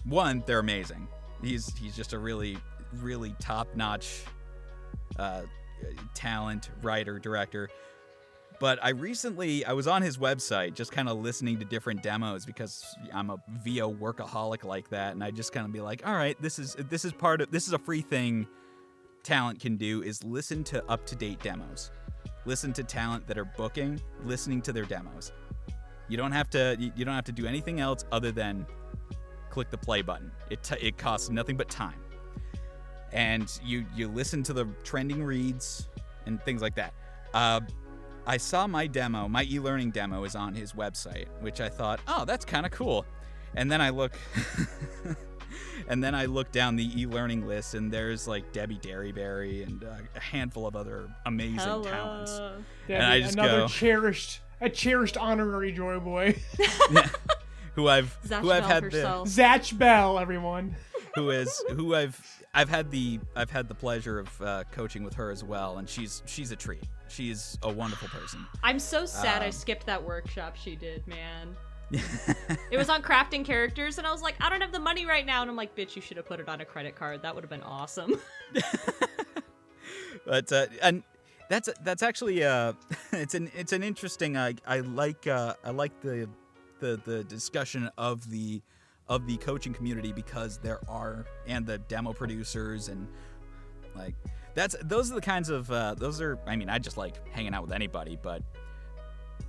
one, they're amazing. He's just a really, really top-notch talent, writer, director. But I was on his website just kind of listening to different demos because I'm a VO workaholic like that, and I just kind of be like, all right, this is a free thing talent can do, is listen to up-to-date demos. Listen to talent that are booking, listening to their demos. You don't have to do anything else other than click the play button. It costs nothing but time. And you listen to the trending reads and things like that. I saw my e-learning demo is on his website, which I thought, oh, that's kind of cool. And then I look down the e-learning list, and there's like Debbie Derryberry and a handful of other amazing talents. Yeah, and I just another go, cherished honorary Joy Boy. who I've had herself. Zatch Bell, everyone. I've had the pleasure of coaching with her as well, and she's a treat. She's a wonderful person. I'm so sad I skipped that workshop she did, man. It was on crafting characters, and I was like, I don't have the money right now, and I'm like, bitch, you should have put it on a credit card. That would have been awesome. But and that's actually it's an interesting. I like the discussion of the coaching community, because there are, and the demo producers, and like those are the kinds of I mean, I just like hanging out with anybody, but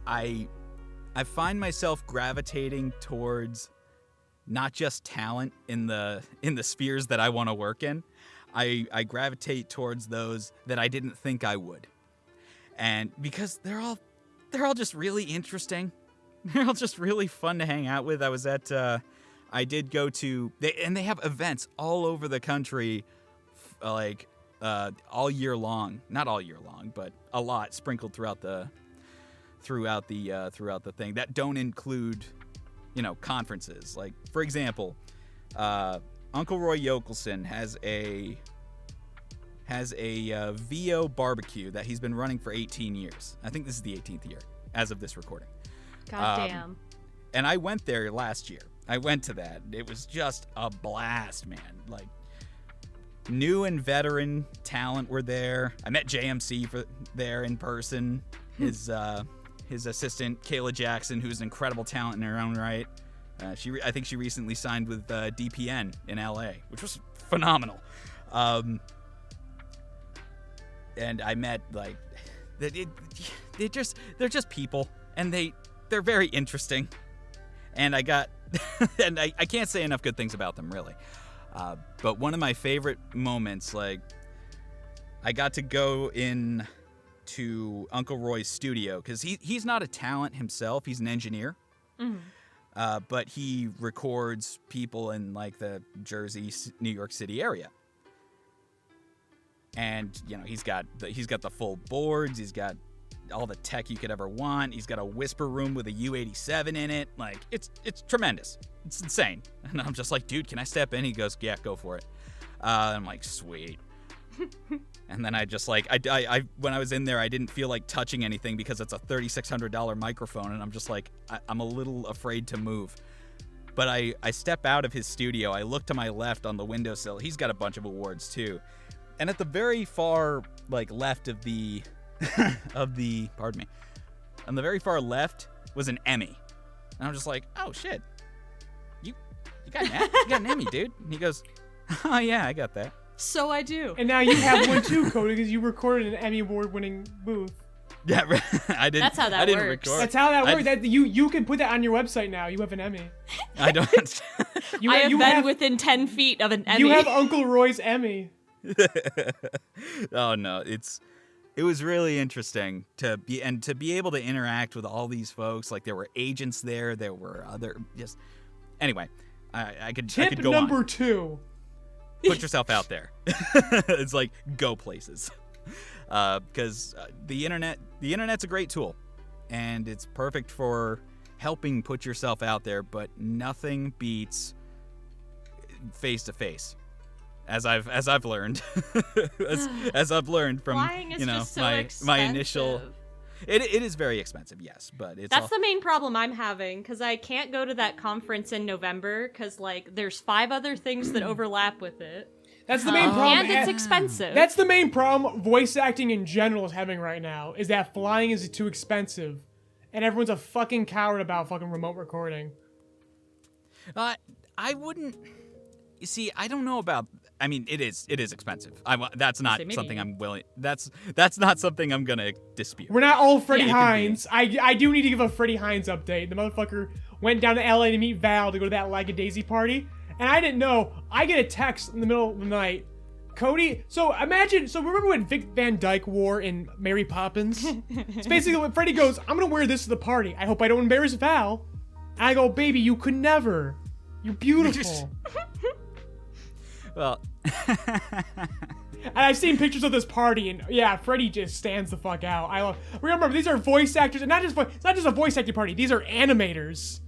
I find myself gravitating towards not just talent in the spheres that I want to work in. I gravitate towards those that I didn't think I would, and because they're all just really interesting. They're all just really fun to hang out with. I was at I did go to they have events all over the country, all year long. Not all year long, but a lot sprinkled throughout the thing that don't include, conferences. Like, for example, Uncle Roy Yokelson has a VO barbecue that he's been running for 18 years. I think this is the 18th year as of this recording. God damn. And I went there last year. I went to that. It was just a blast, man. Like, new and veteran talent were there. I met JMC there in person. His assistant, Kayla Jackson, who's an incredible talent in her own right. I think she recently signed with DPN in LA, which was phenomenal. And I met they're just people, and they're very interesting. And I got, and I can't say enough good things about them, really. But one of my favorite moments, I got to go in to Uncle Roy's studio, because he's not a talent himself. He's an engineer. Mm-hmm. But he records people in the Jersey, New York City area. And he's got the full boards. He's got all the tech you could ever want. He's got a whisper room with a U87 in it. It's tremendous. It's insane. And I'm just like, dude, can I step in? He goes, yeah, go for it. I'm like, sweet. And then I just I when I was in there, I didn't feel like touching anything because it's a $3,600 microphone, and I'm just like, I'm a little afraid to move. But I step out of his studio. I look to my left on the windowsill. He's got a bunch of awards too. And at the very far left of the pardon me, on the very far left was an Emmy. And I'm just like, oh shit, you got an Emmy, dude. And he goes, oh yeah, I got that. So I do. And now you have one too, Cody, because you recorded an Emmy Award-winning booth. Yeah, I didn't. That's how that I didn't works. record. That's how that works. That you can put that on your website now. You have an Emmy. I don't. You, I have you been have, within 10 feet of an Emmy. You have Uncle Roy's Emmy. Oh no, it was really interesting to be able to interact with all these folks. Like there were agents there were other anyway, I could Tip go number on. 2. Put yourself out there. It's like go places. Because the internet's a great tool and it's perfect for helping put yourself out there, but nothing beats face to face. As I've learned, as I've learned from Flying is just so my initial, it is very expensive, yes, but that's the main problem I'm having because I can't go to that conference in November because like there's 5 other things that overlap with it. That's the main problem. And it's expensive. That's the main problem voice acting in general is having right now, is that flying is too expensive. And everyone's a fucking coward about fucking remote recording. I wouldn't. You see, I don't know about. I mean, it is expensive. That's not something I'm willing. That's not something I'm gonna dispute. We're not all Freddie Hines. I do need to give a Freddie Hines update. The motherfucker went down to LA to meet Val to go to that Lackadaisy party. And I didn't know. I get a text in the middle of the night. Cody, so remember what Vic Van Dyke wore in Mary Poppins? It's basically what Freddie goes, I'm gonna wear this to the party. I hope I don't embarrass Val. And I go, baby, you could never. You're beautiful. Well. And I've seen pictures of this party, and yeah, Freddie just stands the fuck out. Remember, these are voice actors, and it's not just a voice acting party. These are animators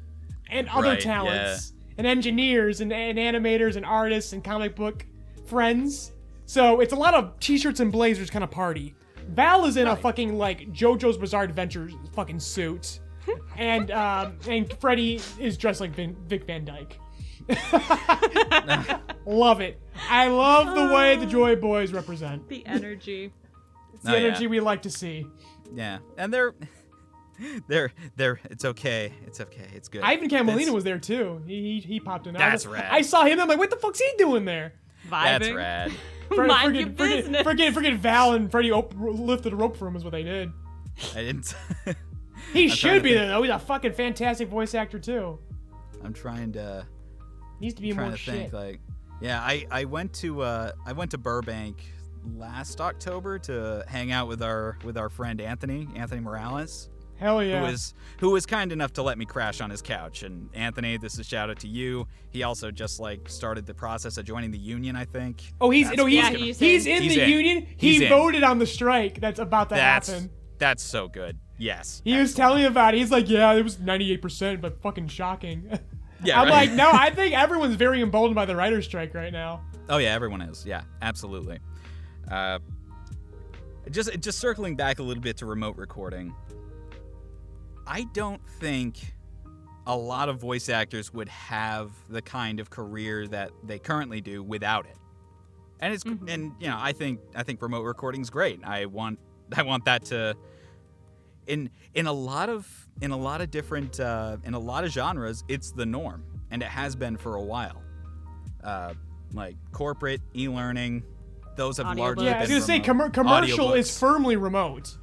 and other talents. And engineers and animators and artists and comic book friends. So it's a lot of t-shirts and blazers kind of party. Val is in a fucking like JoJo's Bizarre Adventure fucking suit. And Freddy is dressed like Vic Van Dyke. Love it. I love the way the Joy Boys represent. The energy. It's the energy we like to see. Yeah. And they're it's okay. It's okay. It's good. Ivan Camelina was there too. He popped in. That's rad. I saw him. I'm like, what the fuck's he doing there? Vibing. That's rad. Mind your business. Forget Val and Freddie lifted a rope for him is what they did. I didn't. He should be there though. He's a fucking fantastic voice actor too. I'm trying to. Needs to be more shit. I went to Burbank last October to hang out with our friend Anthony Morales. Hell yeah. Who was kind enough to let me crash on his couch. And Anthony, this is a shout out to you. He also just started the process of joining the union, I think. Oh, he's in the union. He voted on the strike that's about to happen. That's so good. Yes. He was telling me about it. He's like, yeah, it was 98%, but fucking shocking. Yeah. I'm like, no, I think everyone's very emboldened by the writer's strike right now. Oh yeah, everyone is. Yeah, absolutely. Just circling back a little bit to remote recording. I don't think a lot of voice actors would have the kind of career that they currently do without it. And it's and you know, I think remote recording's great. I want that to in a lot of different in a lot of genres, it's the norm, and it has been for a while. Like corporate e-learning, those have largely been. I was gonna say commercial is firmly remote.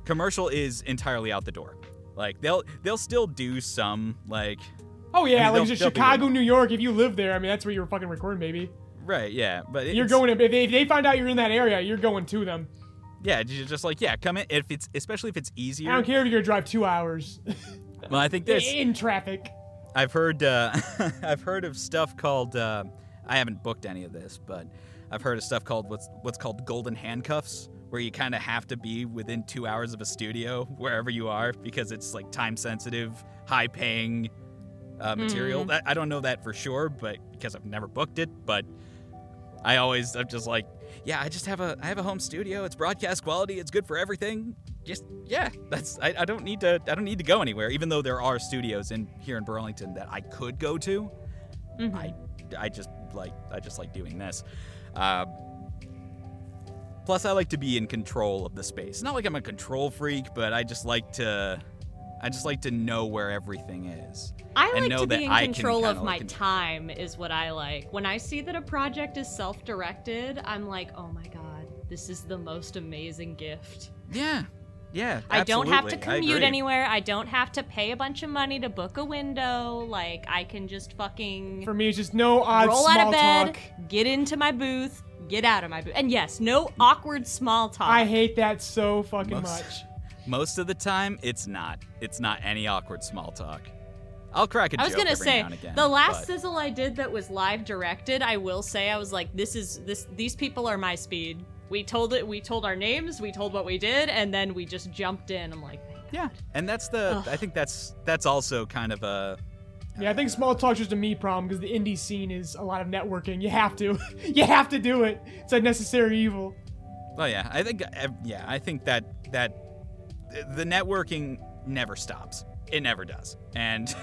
Commercial is entirely out the door. Like they'll still do some like. Oh yeah, like Chicago, New York. If you live there, I mean that's where you're fucking recording, baby. Right. Yeah, but you're going. If they find out you're in that area, you're going to them. Yeah, you're just like come in. Especially if it's easier. I don't care if you're gonna drive 2 hours. Well, I think this in traffic. I've heard I've heard of stuff called. I haven't booked any of this, but I've heard of stuff called what's called golden handcuffs, where you kind of have to be within 2 hours of a studio wherever you are because it's like time sensitive, high paying material. I don't know that for sure, but because I've never booked it, but I'm just like, yeah, I have a home studio. It's broadcast quality. It's good for everything. Just I don't need to go anywhere. Even though there are studios here in Burlington that I could go to, I just like doing this. Plus, I like to be in control of the space. Not like I'm a control freak, but I just like to know where everything is. I like to be in control of my time is what I like. When I see that a project is self-directed, I'm like, oh my god, this is the most amazing gift. Yeah. Yeah, I don't have to absolutely. I commute agree. anywhere. I don't have to pay a bunch of money to book a window. Like, I can just fucking For me, it's just no odd roll small out of bed, talk. get into my booth, get out of my booth. And yes, no awkward small talk. I hate that so fucking much. Most of the time, it's not. It's not any awkward small talk. I'll crack a joke I was gonna every say now and again, the last but- sizzle I did that was live directed. I will say I was like, these people are my speed. We told our names, we told what we did, and then we just jumped in. I'm like, Yeah, and that's the. I think that's also kind of a. Yeah, I think small talk's just a me problem because the indie scene is a lot of networking. You have to. You have to do it. It's a necessary evil. Well, yeah, I think that the networking never stops. It never does, and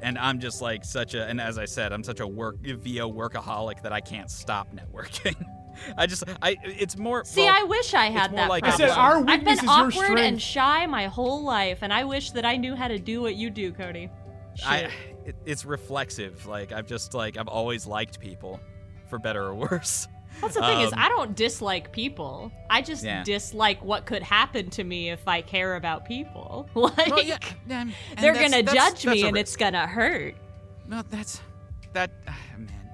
and I'm just like and as I said, I'm such a VO workaholic that I can't stop networking. It's more. see, well, I wish I had it's more that like problem. I said, our I've weakness been is your awkward and strength. shy my whole life, and I wish that I knew how to do what you do, Cody. Shit. It's reflexive. Like I've always liked people, for better or worse. That's the thing is, I don't dislike people. I just Yeah. dislike what could happen to me if I care about people. Like, Well, yeah, and they're that's- gonna that's- judge that's me a and risk. it's gonna hurt. No, man.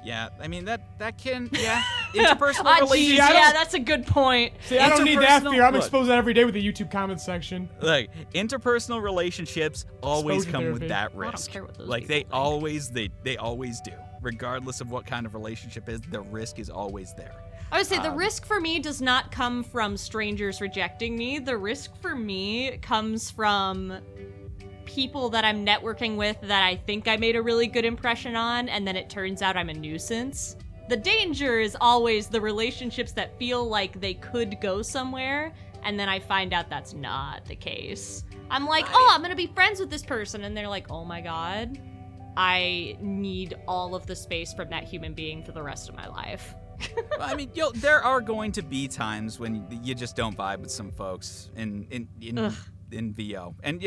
Yeah, I mean that can interpersonal Ah, geez, relationships. yeah, that's a good point. See, I don't need that Interpersonal- fear. I'm look. exposed to that every day with the YouTube comments section. Like interpersonal relationships always Exposure come therapy. with that I don't risk. care what those Like they people think. always do, regardless of what kind of relationship is. The risk is always there. I would say the risk for me does not come from strangers rejecting me. The risk for me comes from people that I'm networking with that I think I made a really good impression on, and then it turns out I'm a nuisance. The danger is always the relationships that feel like they could go somewhere, and then I find out that's not the case. I'm like, oh, I'm gonna be friends with this person, and they're like, oh my god, I need all of the space from that human being for the rest of my life. Well, I mean, there are going to be times when you just don't vibe with some folks in VO, and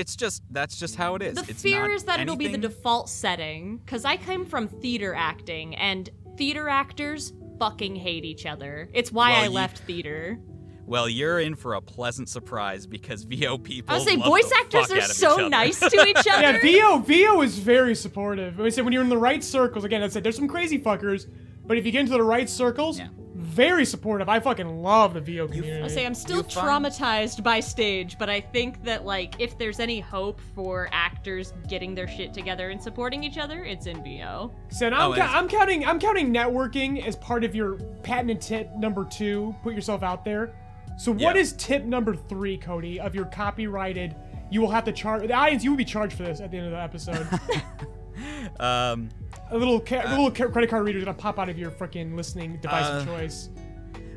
that's just how it is. The It's fear not is that it'll be the anything- default setting, because I came from theater acting, and theater actors fucking hate each other. It's why Well, I you- left theater. Well, you're in for a pleasant surprise because VO people. I would say love voice the actors fuck are out of so each other. nice to each other. Yeah, VO is very supportive. I said when you're in the right circles, again, I said there's some crazy fuckers, but if you get into the right circles, Yeah. very supportive. I fucking love the VO community. I say I'm still You find- traumatized by stage, but I think that like if there's any hope for actors getting their shit together and supporting each other, it's in VO. So Oh, I'm counting networking as part of your patented tip number 2. Put yourself out there. So what Yeah. is tip number 3, Cody, of your copyrighted? You will have to charge the audience. You will be charged for this at the end of the episode. A little credit card reader is gonna pop out of your freaking listening device of choice.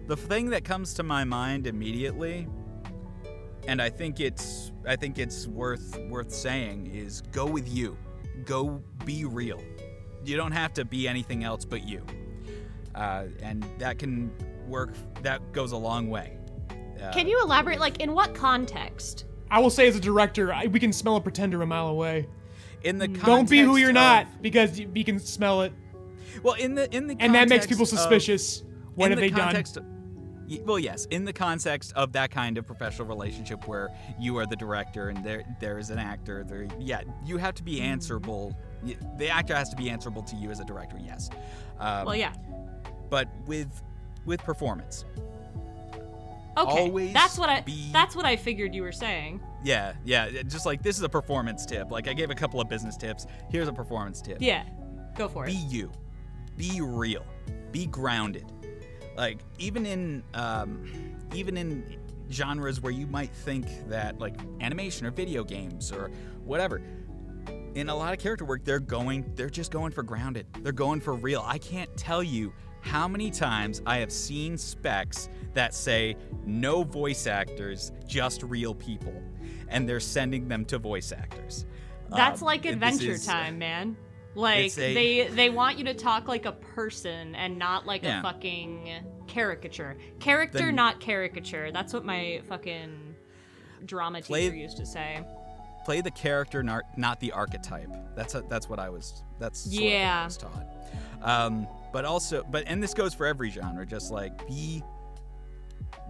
The thing that comes to my mind immediately, and I think it's worth saying, is go with you. Go be real. You don't have to be anything else but you. And that can work. That goes a long way. Can you elaborate, like in what context? I will say as a director, we can smell a pretender a mile away. In the Don't be who context you're of- not, because we can smell it, Well, in the and that makes context people of- suspicious. What in have the they done? context of- well, yes, in the context of that kind of professional relationship where you are the director and there is an actor, you have to be answerable. The actor has to be answerable to you as a director, yes. Well, yeah. But with performance, Okay, always that's what I figured you were saying. yeah, just like this is a performance tip. Like I gave a couple of business tips. Here's a performance tip. Yeah, go for Be it. you. Be real. Be grounded. Like even in genres where you might think that like animation or video games or whatever, in a lot of character work they're just going for grounded. They're going for real. I can't tell you how many times I have seen specs that say no voice actors, just real people, and they're sending them to voice actors. That's like this Adventure is- Time, man. Like It's a- they want you to talk like a person and not like Yeah. a fucking caricature. Character, Then- not caricature. That's what my fucking drama Play- teacher used to say. Play the character, not the archetype. That's what I was. That's sort of what Yeah. I was taught. And this goes for every genre. Just like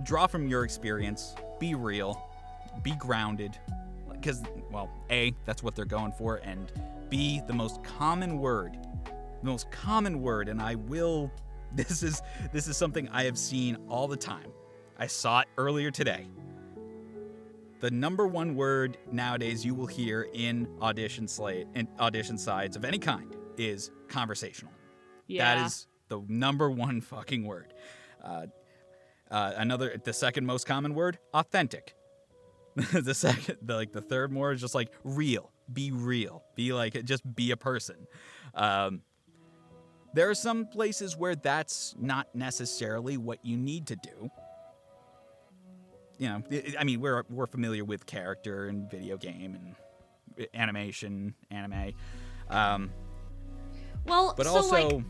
draw from your experience. Be real. be grounded, because, well, A, that's what they're going for, and B, the most common word, and I will, this is something I have seen all the time. I saw it earlier today. The number one word nowadays you will hear in audition sides of any kind is conversational. Yeah. That is the number one fucking word. The second most common word, authentic. The third more is just like real. Be real. Be like, just be a person. There are some places where that's not necessarily what you need to do. You know, I mean, we're familiar with character and video game and animation, anime. Well, but so also, like,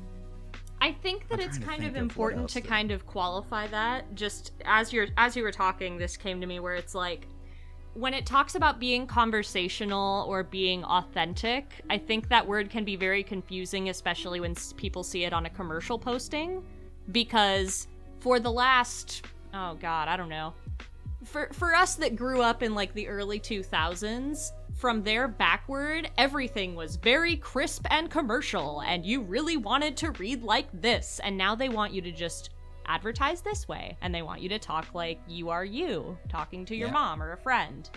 I think that it's kind of important to kind of qualify that. Just as you were talking, this came to me where it's like, when it talks about being conversational or being authentic, I think that word can be very confusing, especially when people see it on a commercial posting, because for the last, oh god, I don't know, for us that grew up in like the early 2000s, from there backward, everything was very crisp and commercial, and you really wanted to read like this, and now they want you to just advertise this way, and they want you to talk like you are you, talking to your mom or a friend.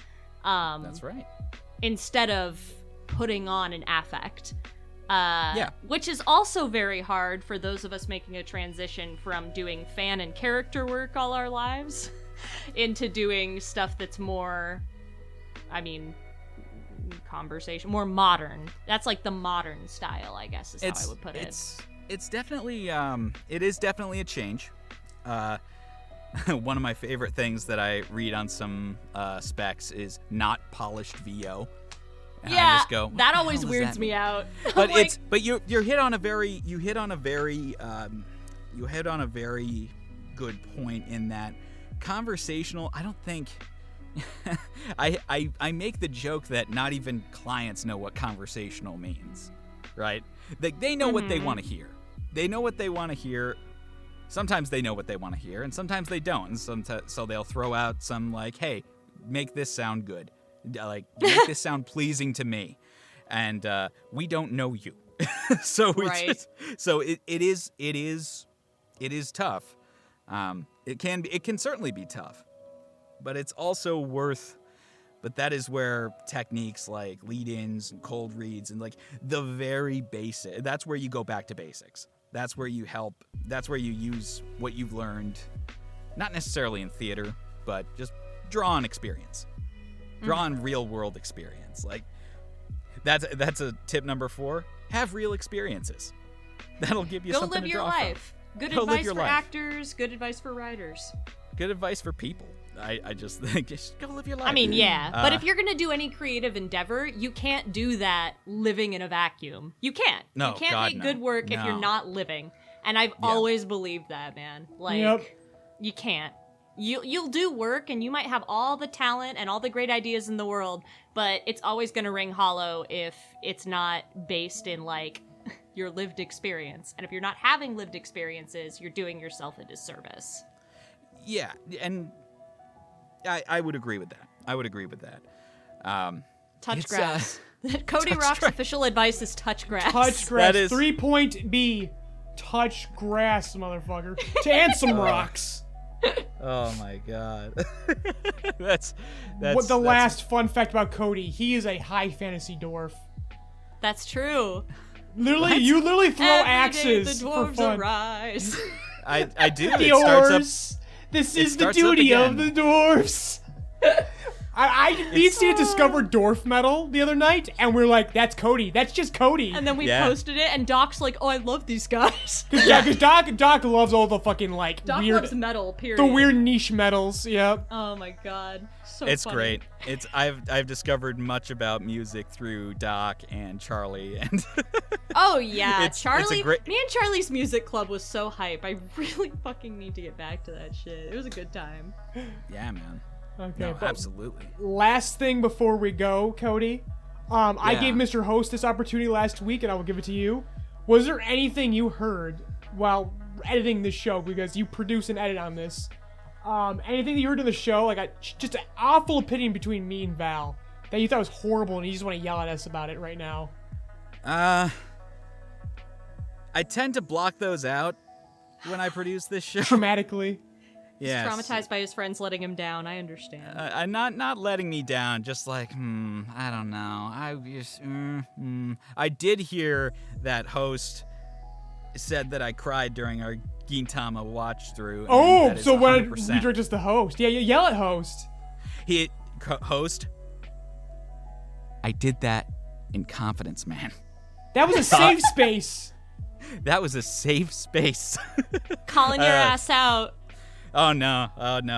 That's right. Instead of putting on an affect. Yeah. Which is also very hard for those of us making a transition from doing fan and character work all our lives into doing stuff that's more, I mean, conversation, more modern. That's like the modern style, I guess, is how I would put it. It's definitely, it is definitely a change. One of my favorite things that I read on some specs is not polished VO. And I just go, that always weirds me out. But like, you hit on a very good point in that conversational. I don't think I make the joke that not even clients know what conversational means, right? They know what they want to hear. They know what they want to hear. Sometimes they know what they want to hear, and sometimes they don't. And so they'll throw out some like, "Hey, make this sound good. Like, make this sound pleasing to me." And we don't know you, so it is tough. It can certainly be tough, but it's also worth. But that is where techniques like lead-ins and cold reads and like the very basic. That's where you go back to basics. That's where you help. That's where you use what you've learned, not necessarily in theater, but just draw on experience, draw on real-world experience. Like that's a tip number 4. Have real experiences. That'll give you something to draw from. Go live your life. Good advice for actors. Good advice for writers. Good advice for people. I just think just go live your life. I mean, yeah, but if you're gonna do any creative endeavor, you can't do that living in a vacuum. You can't. No, you can't make good work if you're not living. And I've always believed that, man. Like, you can't. You'll do work, and you might have all the talent and all the great ideas in the world, but it's always gonna ring hollow if it's not based in like your lived experience. And if you're not having lived experiences, you're doing yourself a disservice. Yeah, and I would agree with that. Touch grass. Cody Rock's official advice is touch grass. Touch grass. 3-point B. Touch grass, motherfucker. And some rocks. Oh my god. that's last fun fact about Cody. He is a high fantasy dwarf. That's true. Literally, you literally throw axes the dwarves for fun. Arise. I do. Dwarves. This is the duty of the dwarves. Me and Steena discovered dwarf metal the other night, and we're like, that's Cody. That's just Cody. And then we posted it, and Doc's like, oh, I love these guys. Because Doc loves all the fucking, like, Doc weird... loves metal, period. The weird niche metals, yep. Oh my god. So it's funny. great. I've discovered much about music through Doc and Charlie, and... Oh, yeah. Charlie... Me and Charlie's music club was so hype. I really fucking need to get back to that shit. It was a good time. Yeah, man. Okay, no, absolutely. Last thing before we go, Cody. I gave Mr. Host this opportunity last week, and I will give it to you. Was there anything you heard while editing this show, because you produce and edit on this, anything that you heard in the show, like just an awful opinion between me and Val that you thought was horrible, and you just want to yell at us about it right now? I tend to block those out when I produce this show. Dramatically. Yes. He's traumatized by his friends letting him down. I understand. Not letting me down. Just like, I don't know. I did hear that host said that I cried during our Gintama watch through. Oh, so when you direct us the host? Yeah, you yell at host. Host. I did that in confidence, man. That was a safe space. That was a safe space. Calling your ass out. Oh no.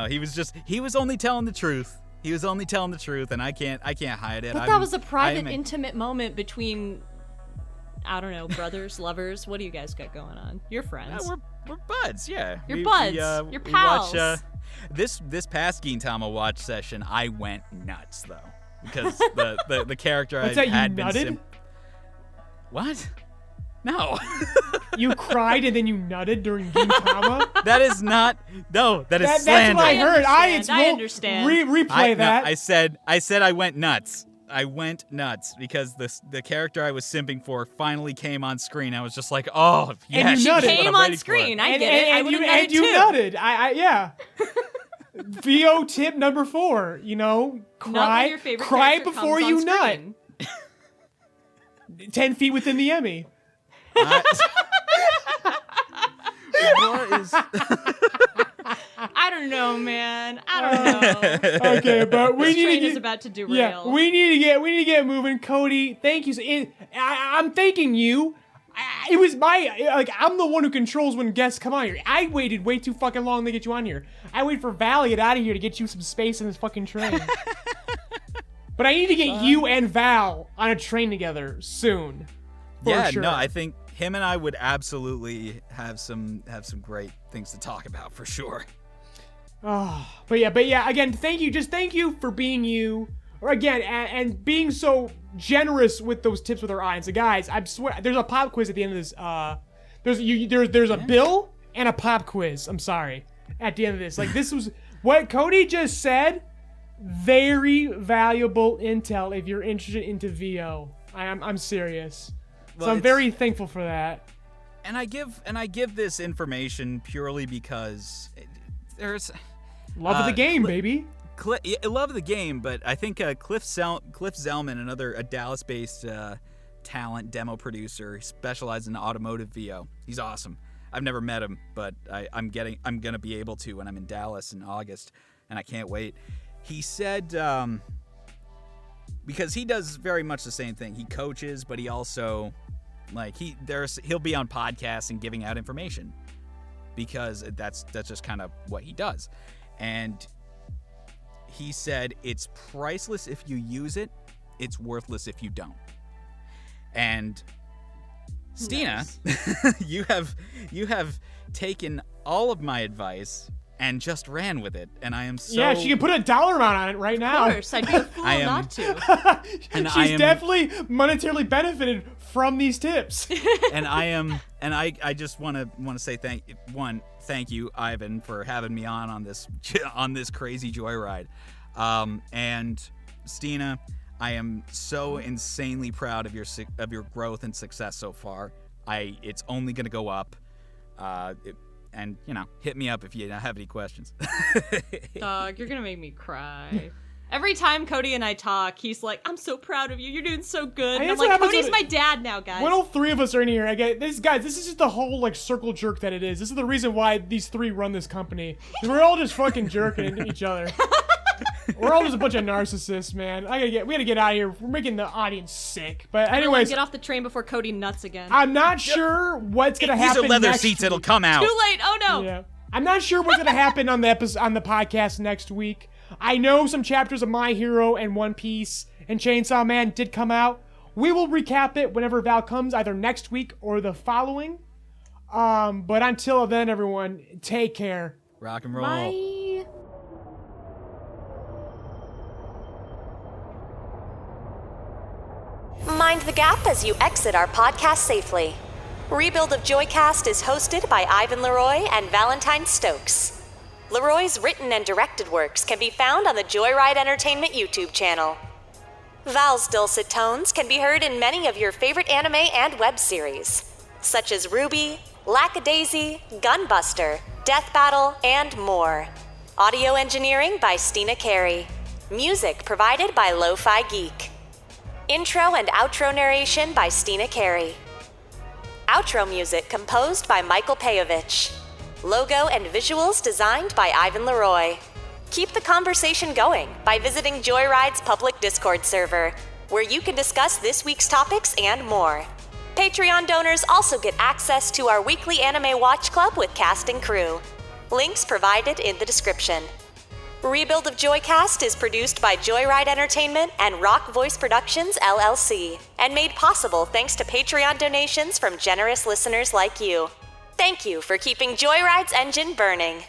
He was only telling the truth. He was only telling the truth, and I can't hide it. But that was a private, intimate moment between, I don't know, brothers, lovers. What do you guys got going on? You're friends. We're buds, yeah. You're buds. You're pals. This past Gintama watch session, I went nuts though, because the character What's I that, had you been. nutted? What? No. You cried and then you nutted during Gintama? That is not. No, that is slander. That's what I heard. I understand. Replay that. No, I said I went nuts. I went nuts because the character I was simping for finally came on screen. I was just like, oh, yeah. And you nutted. Came on screen. I get it. I would've nutted you too. nutted. Yeah. VO tip number 4. Cry before you nut. 10 feet within the Emmy. What is? I don't know, man. I don't know. Okay, but we This need train to is get, about to derail. yeah, we need to get moving. Cody, thank you. I'm thanking you. It was I'm the one who controls when guests come on here. I waited way too fucking long to get you on here. I waited for Val to get out of here to get you some space in this fucking train. But I need to get you and Val on a train together soon. Yeah, sure. no, I think him and I would absolutely have some great things to talk about for sure. Oh, but yeah, again, thank you for being you. Or again, and being so generous with those tips with our audience. So guys, I swear, there's a pop quiz at the end of this. There's a bill and a pop quiz. I'm sorry, at the end of this. Like, this was what Cody just said. Very valuable intel if you're interested into VO. I'm serious. Well, so I'm very thankful for that. And I give this information purely because there's Love of the game, baby. Love of the game, but I think Cliff Zellman, a Dallas-based talent demo producer, specializes in automotive VO. He's awesome. I've never met him, but I'm gonna be able to when I'm in Dallas in August, and I can't wait. He said, because he does very much the same thing. He coaches, but he also, he'll be on podcasts and giving out information, because that's just kind of what he does. And he said it's priceless if you use it, it's worthless if you don't. And Steena, nice. you have taken all of my advice and just ran with it, and I am so... Yeah, she can put a dollar amount on it right now. Of course, I'd be a fool not to. And she's definitely monetarily benefited from these tips. And I just want to say thank you, Ivan, for having me on this crazy joyride. And Steena, I am so insanely proud of your growth and success so far. It's only going to go up. And, hit me up if you have any questions. Dog, you're going to make me cry. Every time Cody and I talk, he's like, I'm so proud of you. You're doing so good. And I'm like, Cody's my dad now, guys. When all 3 of us are in here, this is just the whole, circle jerk that it is. This is the reason why these 3 run this company. We're all just fucking jerking into each other. We're all just a bunch of narcissists, man. We gotta get out of here. We're making the audience sick. But anyways, get off the train before Cody nuts again. I'm not sure what's gonna happen. These are leather next seats. week. It'll come out. Too late. Oh no. Yeah. I'm not sure what's gonna happen on the podcast next week. I know some chapters of My Hero and One Piece and Chainsaw Man did come out. We will recap it whenever Val comes, either next week or the following. But until then, everyone, take care. Rock and roll. Bye. Mind the gap as you exit our podcast safely. Rebuild of JoyCast is hosted by Ivan LeRoy and Valentine Stokes. LeRoy's written and directed works can be found on the JoyRide Entertainment YouTube channel. Val's dulcet tones can be heard in many of your favorite anime and web series, such as RWBY, Lackadaisy, Gunbuster, Death Battle, and more. Audio engineering by Steena Carey. Music provided by Lofi Geek. Intro and outro narration by Steena Carey. Outro music composed by Michael Peyovich. Logo and visuals designed by Ivan LeRoy. Keep the conversation going by visiting JoyRide's public Discord server, where you can discuss this week's topics and more. Patreon donors also get access to our weekly anime watch club with cast and crew. Links provided in the description. Rebuild of JoyCast is produced by JoyRide Entertainment and Rock Voice Productions, LLC, and made possible thanks to Patreon donations from generous listeners like you. Thank you for keeping JoyRide's engine burning.